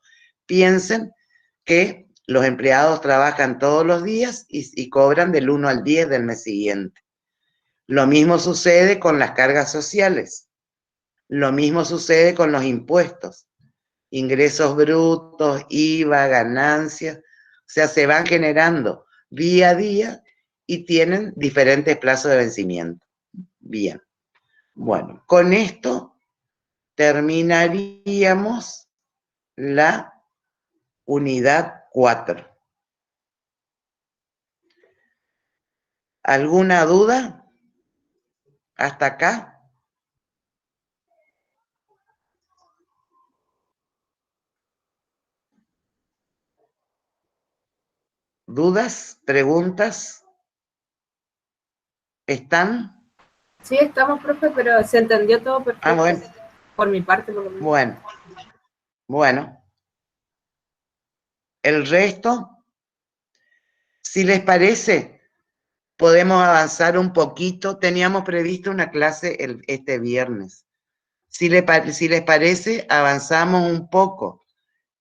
Piensen que los empleados trabajan todos los días y cobran del 1 al 10 del mes siguiente. Lo mismo sucede con las cargas sociales. Lo mismo sucede con los impuestos. Ingresos brutos, IVA, ganancias. O sea, se van generando día a día y tienen diferentes plazos de vencimiento. Bien. Bueno, con esto terminaríamos la unidad 4. ¿Alguna duda? ¿Hasta acá? ¿Dudas? ¿Preguntas? ¿Están? Sí, estamos, profe, pero se entendió todo perfecto. Ah, bueno. Por mi parte, por lo menos. Bueno. El resto, si les parece, podemos avanzar un poquito. Teníamos previsto una clase este viernes. Si les parece, avanzamos un poco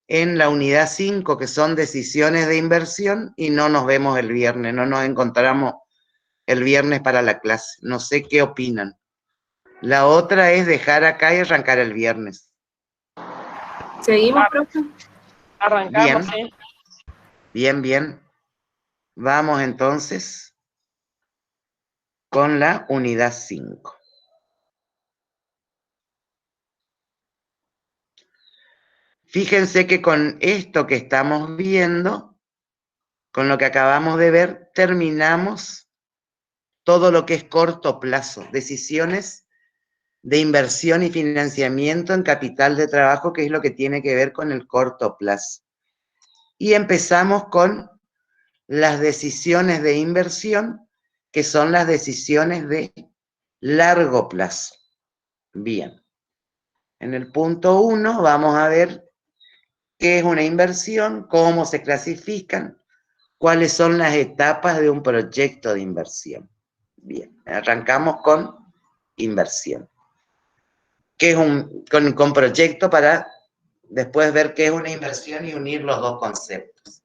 en la unidad 5, que son decisiones de inversión, y no nos vemos el viernes, no nos encontramos el viernes para la clase. No sé qué opinan. La otra es dejar acá y arrancar el viernes. ¿Seguimos, profe? Arrancamos, Bien. sí. Bien, bien. Vamos entonces con la unidad 5. Fíjense que con esto que estamos viendo, con lo que acabamos de ver, terminamos todo lo que es corto plazo, decisiones de inversión y financiamiento en capital de trabajo, que es lo que tiene que ver con el corto plazo. Y empezamos con las decisiones de inversión, que son las decisiones de largo plazo. Bien. En el punto 1 vamos a ver qué es una inversión, cómo se clasifican, cuáles son las etapas de un proyecto de inversión. Bien, arrancamos con inversión. ¿Qué es con proyecto para después ver qué es una inversión y unir los dos conceptos?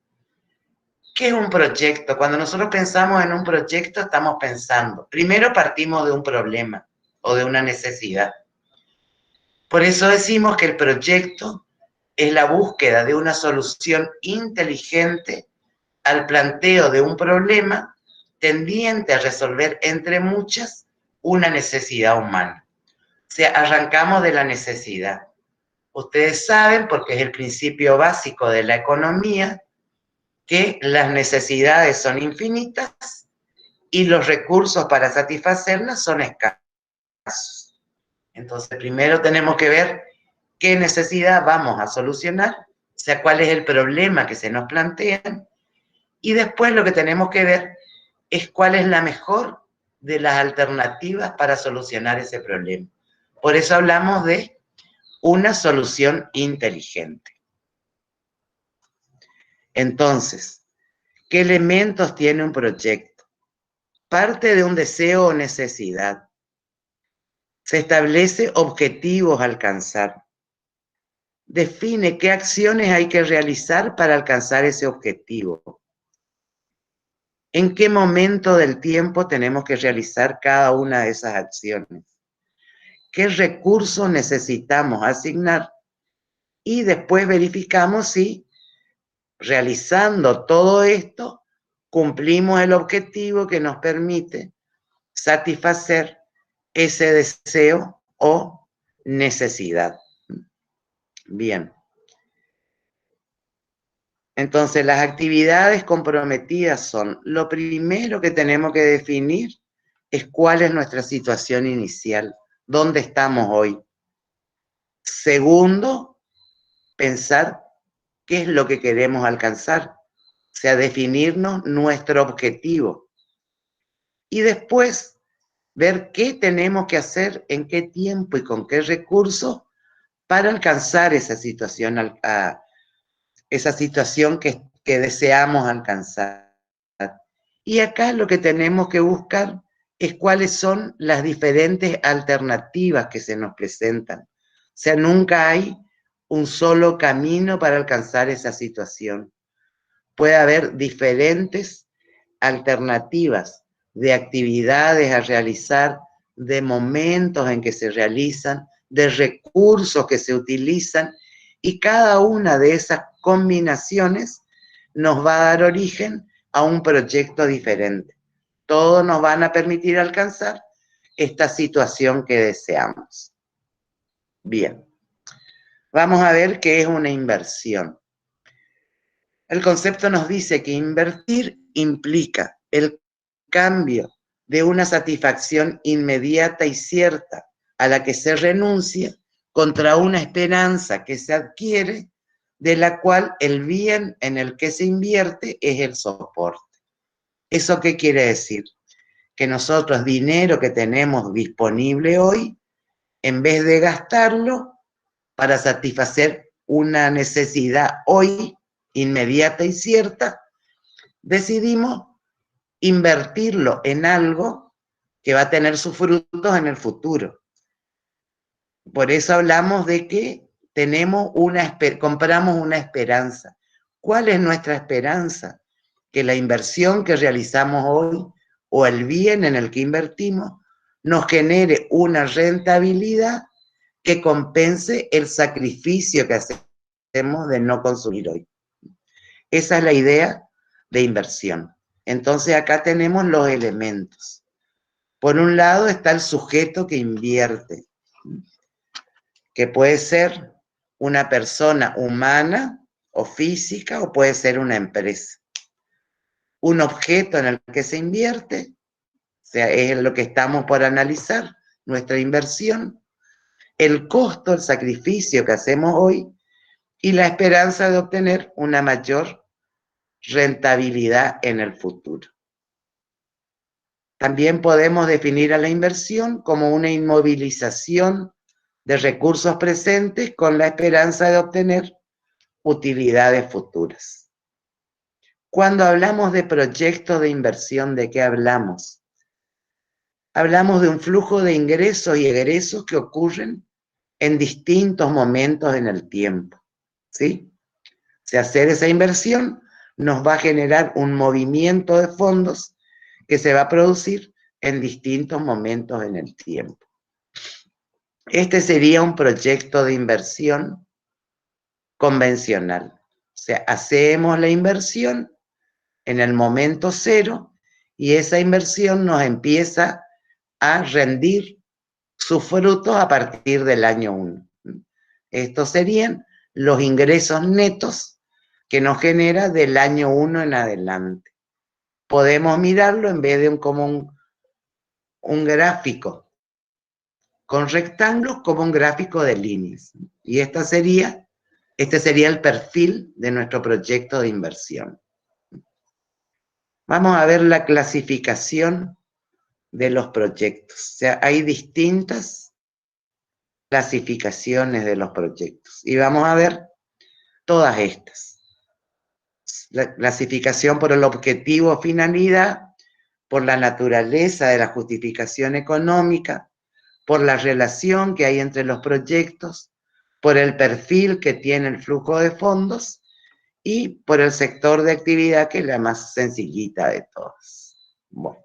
¿Qué es un proyecto? Cuando nosotros pensamos en un proyecto, estamos pensando, primero partimos de un problema o de una necesidad. Por eso decimos que el proyecto es la búsqueda de una solución inteligente al planteo de un problema tendiente a resolver entre muchas una necesidad humana. O sea, arrancamos de la necesidad. Ustedes saben, porque es el principio básico de la economía, que las necesidades son infinitas y los recursos para satisfacerlas son escasos. Entonces, primero tenemos que ver qué necesidad vamos a solucionar, o sea, cuál es el problema que se nos plantea, y después lo que tenemos que ver es cuál es la mejor de las alternativas para solucionar ese problema. Por eso hablamos de una solución inteligente. Entonces, ¿qué elementos tiene un proyecto? Parte de un deseo o necesidad. Se establece objetivos a alcanzar. Define qué acciones hay que realizar para alcanzar ese objetivo. ¿En qué momento del tiempo tenemos que realizar cada una de esas acciones? ¿Qué recursos necesitamos asignar? Y después verificamos si, realizando todo esto, cumplimos el objetivo que nos permite satisfacer ese deseo o necesidad. Bien. Entonces, las actividades comprometidas son, lo primero que tenemos que definir es cuál es nuestra situación inicial, dónde estamos hoy. Segundo, pensar qué es lo que queremos alcanzar, o sea, definirnos nuestro objetivo. Y después, ver qué tenemos que hacer, en qué tiempo y con qué recursos para alcanzar esa situación, esa situación que deseamos alcanzar. Y acá lo que tenemos que buscar es cuáles son las diferentes alternativas que se nos presentan. O sea, nunca hay un solo camino para alcanzar esa situación. Puede haber diferentes alternativas de actividades a realizar, de momentos en que se realizan, de recursos que se utilizan, y cada una de esas combinaciones nos va a dar origen a un proyecto diferente. Todos nos van a permitir alcanzar esta situación que deseamos. Bien, vamos a ver qué es una inversión. El concepto nos dice que invertir implica el cambio de una satisfacción inmediata y cierta a la que se renuncia contra una esperanza que se adquiere, de la cual el bien en el que se invierte es el soporte. ¿Eso qué quiere decir? Que nosotros dinero que tenemos disponible hoy, en vez de gastarlo para satisfacer una necesidad hoy inmediata y cierta, decidimos invertirlo en algo que va a tener sus frutos en el futuro. Por eso hablamos de que compramos una esperanza. ¿Cuál es nuestra esperanza? Que la inversión que realizamos hoy o el bien en el que invertimos nos genere una rentabilidad que compense el sacrificio que hacemos de no consumir hoy. Esa es la idea de inversión. Entonces acá tenemos los elementos. Por un lado está el sujeto que invierte, que puede ser una persona humana o física o puede ser una empresa. Un objeto en el que se invierte, o sea, es lo que estamos por analizar, nuestra inversión, el costo, el sacrificio que hacemos hoy y la esperanza de obtener una mayor rentabilidad en el futuro. También podemos definir a la inversión como una inmovilización de recursos presentes con la esperanza de obtener utilidades futuras. Cuando hablamos de proyectos de inversión, ¿de qué hablamos? Hablamos de un flujo de ingresos y egresos que ocurren en distintos momentos en el tiempo, ¿sí? O sea, hacer esa inversión nos va a generar un movimiento de fondos que se va a producir en distintos momentos en el tiempo. Este sería un proyecto de inversión convencional. O sea, hacemos la inversión en el momento cero y esa inversión nos empieza a rendir sus frutos a partir del año 1. Estos serían los ingresos netos que nos genera del año 1 en adelante. Podemos mirarlo en vez de como un gráfico con rectángulos, como un gráfico de líneas. Y este sería el perfil de nuestro proyecto de inversión. Vamos a ver la clasificación de los proyectos. O sea, hay distintas clasificaciones de los proyectos. Y vamos a ver todas estas. La clasificación por el objetivo o finalidad, por la naturaleza de la justificación económica, por la relación que hay entre los proyectos, por el perfil que tiene el flujo de fondos y por el sector de actividad, que es la más sencillita de todas. Bueno,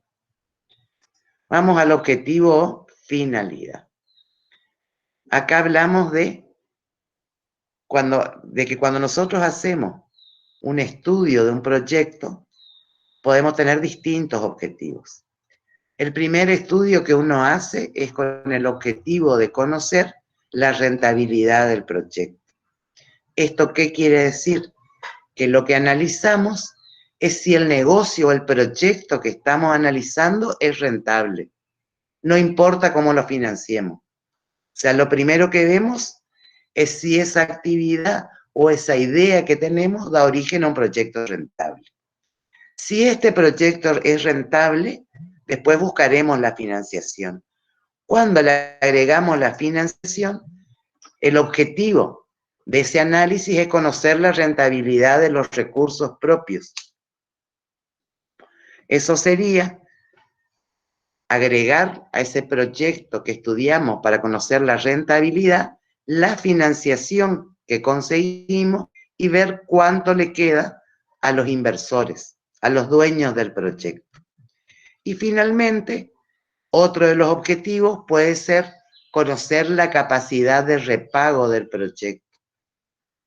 vamos al objetivo o finalidad. Acá hablamos de que cuando nosotros hacemos un estudio de un proyecto, podemos tener distintos objetivos. El primer estudio que uno hace es con el objetivo de conocer la rentabilidad del proyecto. ¿Esto qué quiere decir? Que lo que analizamos es si el negocio o el proyecto que estamos analizando es rentable. No importa cómo lo financiemos. O sea, lo primero que vemos es si esa actividad o esa idea que tenemos da origen a un proyecto rentable. Si este proyecto es rentable, después buscaremos la financiación. Cuando le agregamos la financiación, el objetivo de ese análisis es conocer la rentabilidad de los recursos propios. Eso sería agregar a ese proyecto que estudiamos para conocer la rentabilidad, la financiación que conseguimos y ver cuánto le queda a los inversores, a los dueños del proyecto. Y finalmente, otro de los objetivos puede ser conocer la capacidad de repago del proyecto.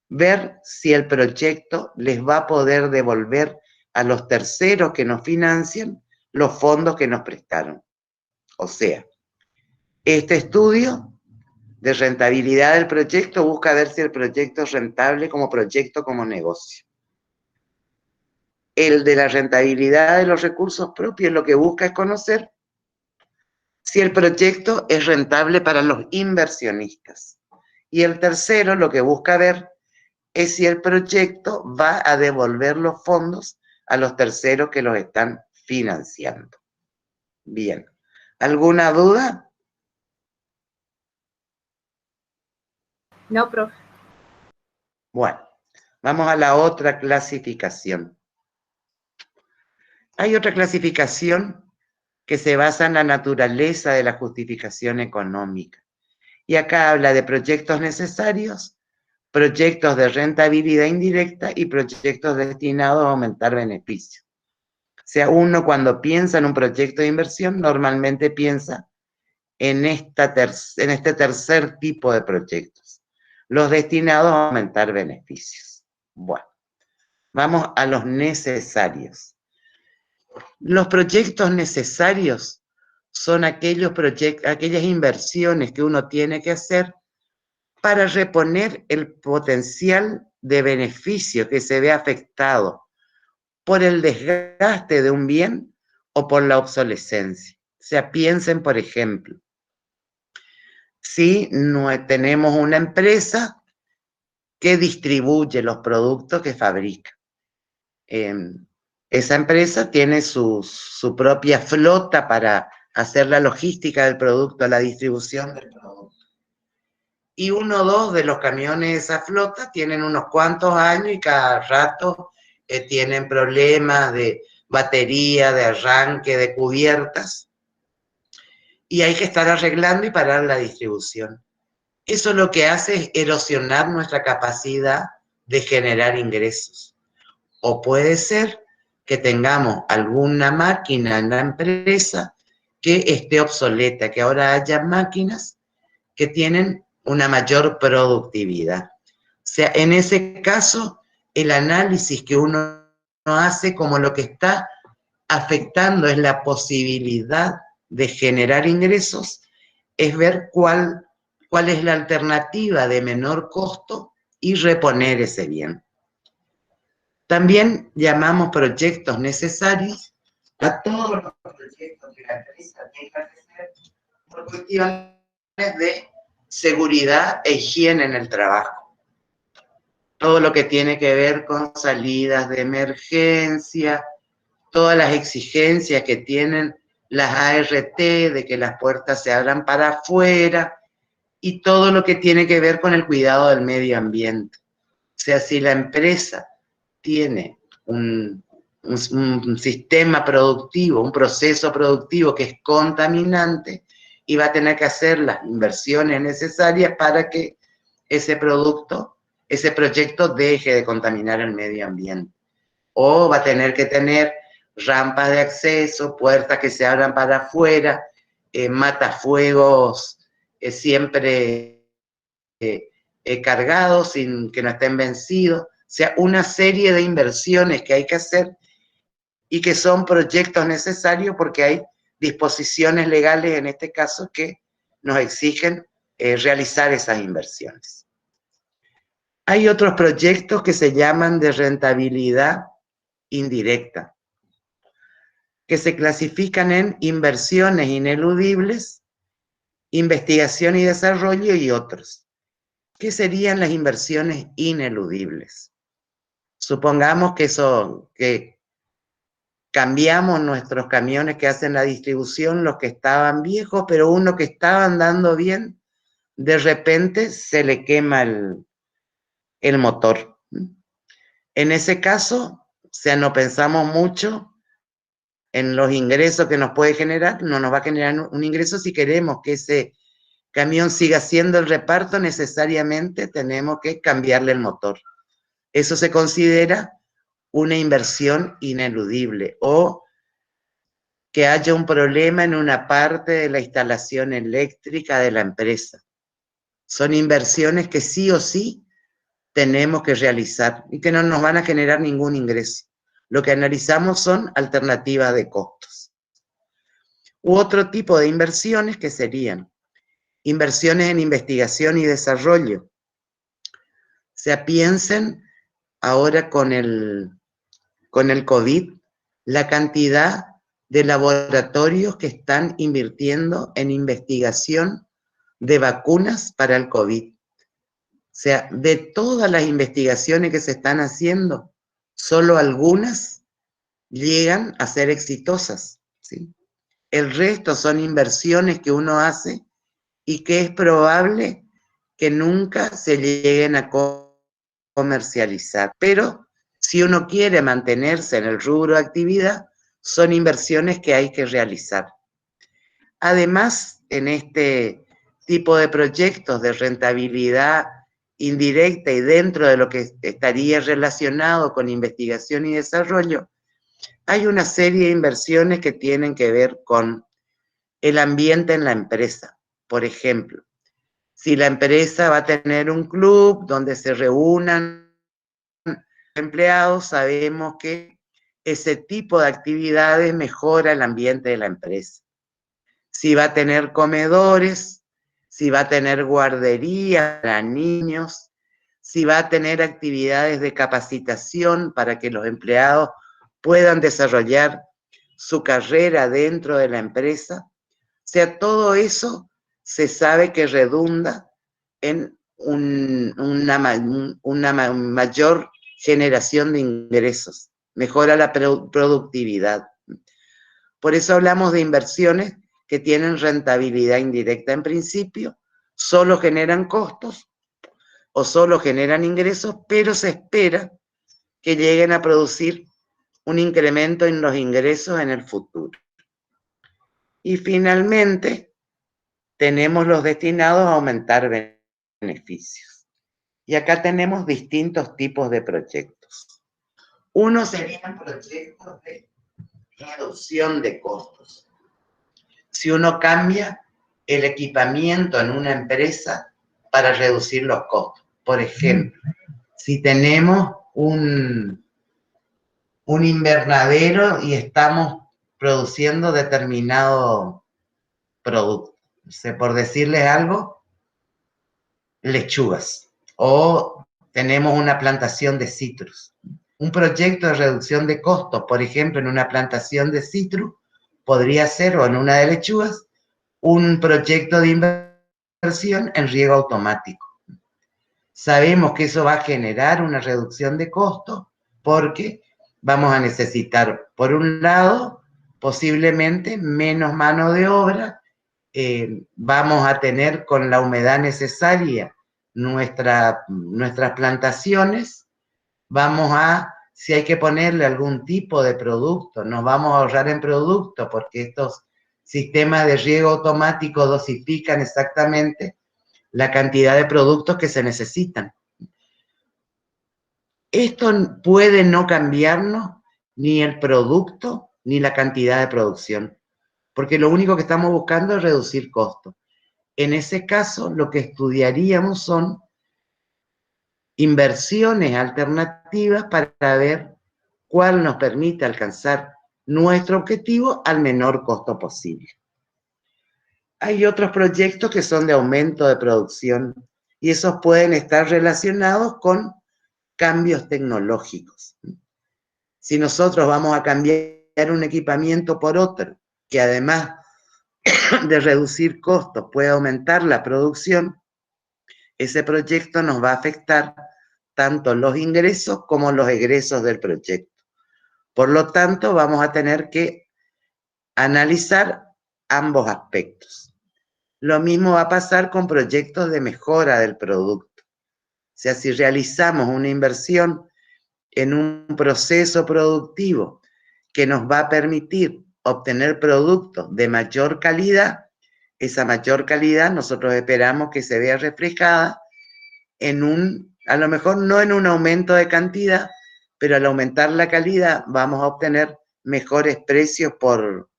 Ver si el proyecto les va a poder devolver a los terceros que nos financian los fondos que nos prestaron. O sea, este estudio de rentabilidad del proyecto busca ver si el proyecto es rentable como proyecto, como negocio. El de la rentabilidad de los recursos propios lo que busca es conocer si el proyecto es rentable para los inversionistas. Y el tercero lo que busca ver es si el proyecto va a devolver los fondos a los terceros que los están financiando. Bien. ¿Alguna duda? No, profe. Bueno, vamos a la otra clasificación. Hay otra clasificación que se basa en la naturaleza de la justificación económica. Y acá habla de proyectos necesarios, proyectos de rentabilidad indirecta y proyectos destinados a aumentar beneficios. O sea, uno cuando piensa en un proyecto de inversión, normalmente piensa en este tercer tipo de proyectos, los destinados a aumentar beneficios. Bueno, vamos a los necesarios. Los proyectos necesarios son aquellas inversiones que uno tiene que hacer para reponer el potencial de beneficio que se ve afectado por el desgaste de un bien o por la obsolescencia. O sea, piensen, por ejemplo, si no tenemos una empresa que distribuye los productos que fabrica. Esa empresa tiene su propia flota para hacer la logística del producto, la distribución del producto. Y uno o dos de los camiones de esa flota tienen unos cuantos años y cada rato tienen problemas de batería, de arranque, de cubiertas. Y hay que estar arreglando y parar la distribución. Eso lo que hace es erosionar nuestra capacidad de generar ingresos. O puede ser que tengamos alguna máquina en la empresa que esté obsoleta, que ahora haya máquinas que tienen una mayor productividad. O sea, en ese caso, el análisis que uno hace como lo que está afectando es la posibilidad de generar ingresos, es ver cuál es la alternativa de menor costo y reponer ese bien. También llamamos proyectos necesarios a todos los proyectos que la empresa tenga que hacer por cuestiones de seguridad e higiene en el trabajo. Todo lo que tiene que ver con salidas de emergencia, todas las exigencias que tienen las ART, de que las puertas se abran para afuera, y todo lo que tiene que ver con el cuidado del medio ambiente. O sea, si la empresa tiene un sistema productivo, un proceso productivo que es contaminante, y va a tener que hacer las inversiones necesarias para que ese producto, ese proyecto deje de contaminar el medio ambiente. O va a tener que tener rampas de acceso, puertas que se abran para afuera, matafuegos siempre cargados, sin que no estén vencidos. O sea, una serie de inversiones que hay que hacer y que son proyectos necesarios porque hay disposiciones legales en este caso que nos exigen realizar esas inversiones. Hay otros proyectos que se llaman de rentabilidad indirecta, que se clasifican en inversiones ineludibles, investigación y desarrollo y otros. ¿Qué serían las inversiones ineludibles? Supongamos que cambiamos nuestros camiones que hacen la distribución, los que estaban viejos, pero uno que estaba andando bien, de repente se le quema el motor. En ese caso, o sea, no pensamos mucho en los ingresos que nos puede generar, no nos va a generar un ingreso. Si queremos que ese camión siga haciendo el reparto, necesariamente tenemos que cambiarle el motor. Eso se considera una inversión ineludible, o que haya un problema en una parte de la instalación eléctrica de la empresa. Son inversiones que sí o sí tenemos que realizar y que no nos van a generar ningún ingreso. Lo que analizamos son alternativas de costos. U otro tipo de inversiones que serían inversiones en investigación y desarrollo. O sea, piensen ahora con el COVID, la cantidad de laboratorios que están invirtiendo en investigación de vacunas para el COVID. O sea, de todas las investigaciones que se están haciendo, solo algunas llegan a ser exitosas, ¿sí? El resto son inversiones que uno hace y que es probable que nunca se lleguen a comercializar. Pero si uno quiere mantenerse en el rubro de actividad, son inversiones que hay que realizar. Además, en este tipo de proyectos de rentabilidad indirecta y dentro de lo que estaría relacionado con investigación y desarrollo, hay una serie de inversiones que tienen que ver con el ambiente en la empresa. Por ejemplo, si la empresa va a tener un club donde se reúnan empleados, sabemos que ese tipo de actividades mejora el ambiente de la empresa. Si va a tener comedores, si va a tener guardería para niños, si va a tener actividades de capacitación para que los empleados puedan desarrollar su carrera dentro de la empresa. O sea, todo eso se sabe que redunda en una mayor generación de ingresos, mejora la productividad. Por eso hablamos de inversiones que tienen rentabilidad indirecta. En principio, solo generan costos o solo generan ingresos, pero se espera que lleguen a producir un incremento en los ingresos en el futuro. Y finalmente, tenemos los destinados a aumentar beneficios. Y acá tenemos distintos tipos de proyectos. Uno serían proyectos de reducción de costos. Si uno cambia el equipamiento en una empresa para reducir los costos. Por ejemplo, si tenemos un invernadero y estamos produciendo determinado producto. No sé, por decirles algo, lechugas. O tenemos una plantación de citrus. Un proyecto de reducción de costos, por ejemplo, en una plantación de citrus, podría ser, o en una de lechugas, un proyecto de inversión en riego automático. Sabemos que eso va a generar una reducción de costos porque vamos a necesitar, por un lado, posiblemente menos mano de obra, vamos a tener con la humedad necesaria nuestras plantaciones, vamos a, si hay que ponerle algún tipo de producto, nos vamos a ahorrar en producto porque estos sistemas de riego automático dosifican exactamente la cantidad de productos que se necesitan. Esto puede no cambiarnos ni el producto ni la cantidad de producción, porque lo único que estamos buscando es reducir costos. En ese caso, lo que estudiaríamos son inversiones alternativas para ver cuál nos permite alcanzar nuestro objetivo al menor costo posible. Hay otros proyectos que son de aumento de producción y esos pueden estar relacionados con cambios tecnológicos. Si nosotros vamos a cambiar un equipamiento por otro, que además de reducir costos puede aumentar la producción, ese proyecto nos va a afectar tanto los ingresos como los egresos del proyecto. Por lo tanto, vamos a tener que analizar ambos aspectos. Lo mismo va a pasar con proyectos de mejora del producto. O sea, si realizamos una inversión en un proceso productivo que nos va a permitir obtener productos de mayor calidad, esa mayor calidad nosotros esperamos que se vea reflejada en a lo mejor no en un aumento de cantidad, pero al aumentar la calidad vamos a obtener mejores precios por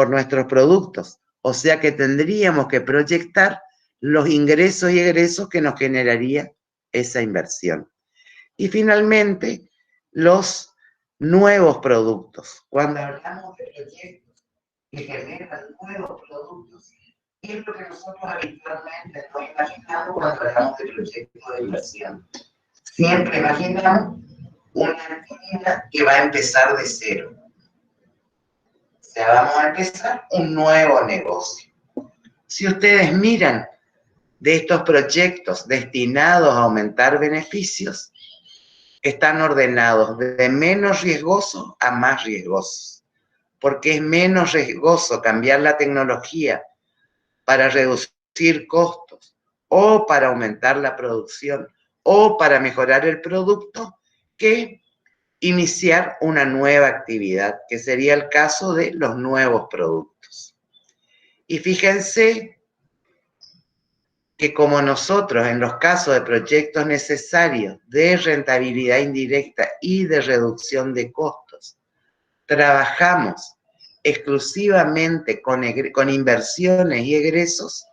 nuestros productos. O sea que tendríamos que proyectar los ingresos y egresos que nos generaría esa inversión. Y finalmente, los nuevos productos. Cuando hablamos de proyectos que generan nuevos productos, es lo que nosotros habitualmente nos imaginamos cuando hablamos de proyectos de inversión. Siempre imaginamos una actividad que va a empezar de cero. O sea, vamos a empezar un nuevo negocio. Si ustedes miran de estos proyectos destinados a aumentar beneficios, están ordenados de menos riesgosos a más riesgosos, porque es menos riesgoso cambiar la tecnología para reducir costos o para aumentar la producción o para mejorar el producto que iniciar una nueva actividad, que sería el caso de los nuevos productos. Y fíjense que como nosotros en los casos de proyectos necesarios de rentabilidad indirecta y de reducción de costos, trabajamos exclusivamente con inversiones y egresos,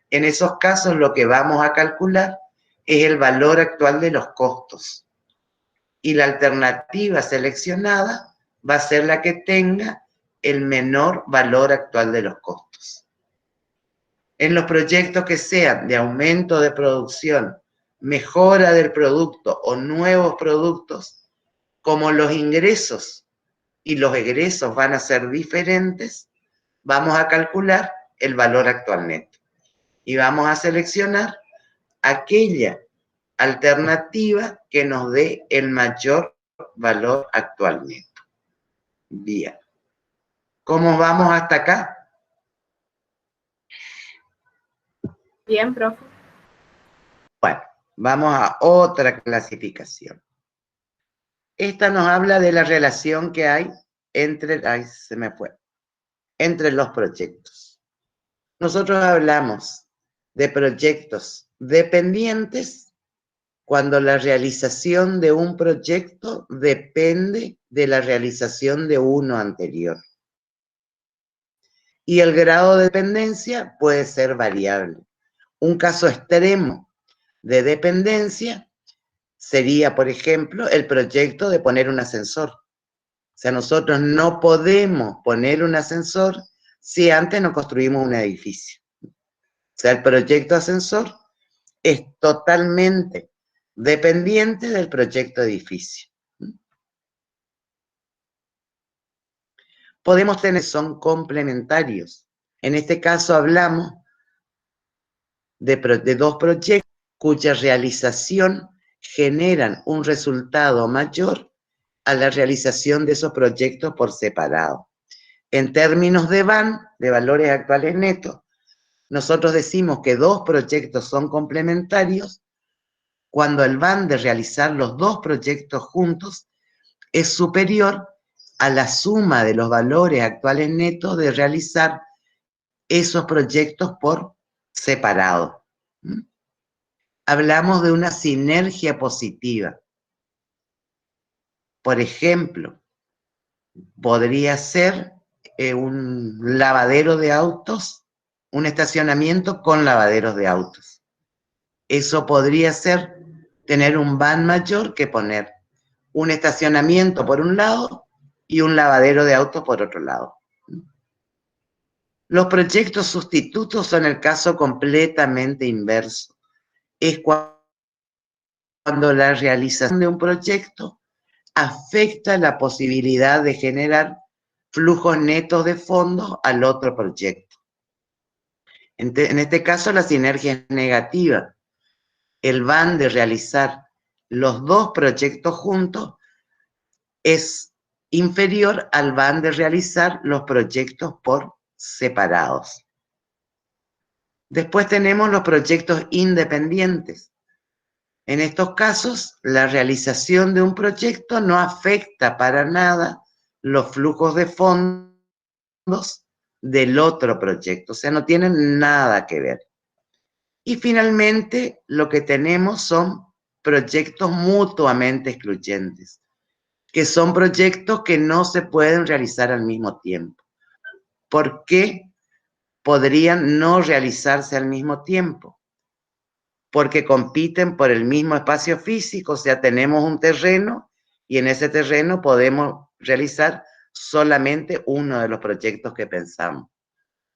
en esos casos lo que vamos a calcular es el valor actual de los costos. Y la alternativa seleccionada va a ser la que tenga el menor valor actual de los costos. En los proyectos que sean de aumento de producción, mejora del producto o nuevos productos, como los ingresos y los egresos van a ser diferentes, vamos a calcular el valor actual neto. Y vamos a seleccionar aquella alternativa que nos dé el mayor valor actual neto. Bien. ¿Cómo vamos hasta acá? Bien, profe. Bueno, vamos a otra clasificación. Esta nos habla de la relación que hay entre los proyectos. Nosotros hablamos de proyectos dependientes cuando la realización de un proyecto depende de la realización de uno anterior. Y el grado de dependencia puede ser variable. Un caso extremo de dependencia sería, por ejemplo, el proyecto de poner un ascensor. O sea, nosotros no podemos poner un ascensor si antes no construimos un edificio. O sea, el proyecto ascensor es totalmente dependiente del proyecto edificio. Podemos tener, son complementarios. En este caso hablamos de dos proyectos cuya realización generan un resultado mayor a la realización de esos proyectos por separado. En términos de VAN, de valores actuales netos, nosotros decimos que dos proyectos son complementarios cuando el VAN de realizar los dos proyectos juntos es superior a la suma de los valores actuales netos de realizar esos proyectos por separado. Hablamos de una sinergia positiva. Por ejemplo, podría ser un lavadero de autos, un estacionamiento con lavaderos de autos. Eso podría ser tener un VAN mayor que poner un estacionamiento por un lado y un lavadero de autos por otro lado. Los proyectos sustitutos son el caso completamente inverso. Es cuando la realización de un proyecto afecta la posibilidad de generar flujos netos de fondos al otro proyecto. En este caso, la sinergia es negativa. El VAN de realizar los dos proyectos juntos es inferior al VAN de realizar los proyectos por separados. Después tenemos los proyectos independientes. En estos casos, la realización de un proyecto no afecta para nada los flujos de fondos del otro proyecto, o sea, no tienen nada que ver. Y finalmente, lo que tenemos son proyectos mutuamente excluyentes, que son proyectos que no se pueden realizar al mismo tiempo. ¿Por qué podrían no realizarse al mismo tiempo? Porque compiten por el mismo espacio físico, o sea, tenemos un terreno y en ese terreno podemos realizar solamente uno de los proyectos que pensamos.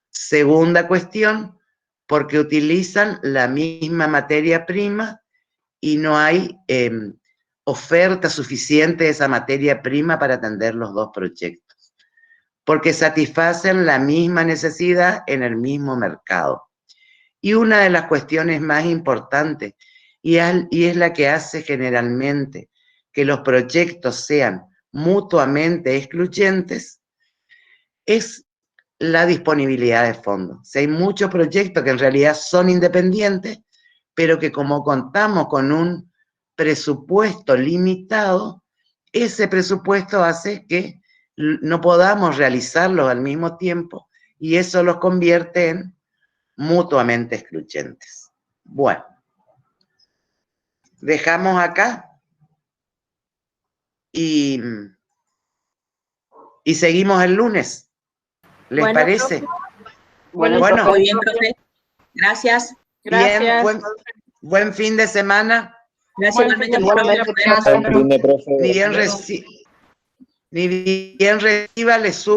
Segunda cuestión, porque utilizan la misma materia prima y no hay oferta suficiente de esa materia prima para atender los dos proyectos. Porque satisfacen la misma necesidad en el mismo mercado. Y una de las cuestiones más importantes, y es la que hace generalmente que los proyectos sean mutuamente excluyentes, es la disponibilidad de fondos. O sea, hay muchos proyectos que en realidad son independientes, pero que como contamos con un presupuesto limitado, ese presupuesto hace que no podamos realizarlos al mismo tiempo y eso los convierte en mutuamente excluyentes. Bueno, dejamos acá y seguimos el lunes. ¿Les parece? Bueno, muy bien, profe. Gracias. Gracias. Bien, buen fin de semana. Gracias, Buen fin de, profe. Ni bien reciba, le subo.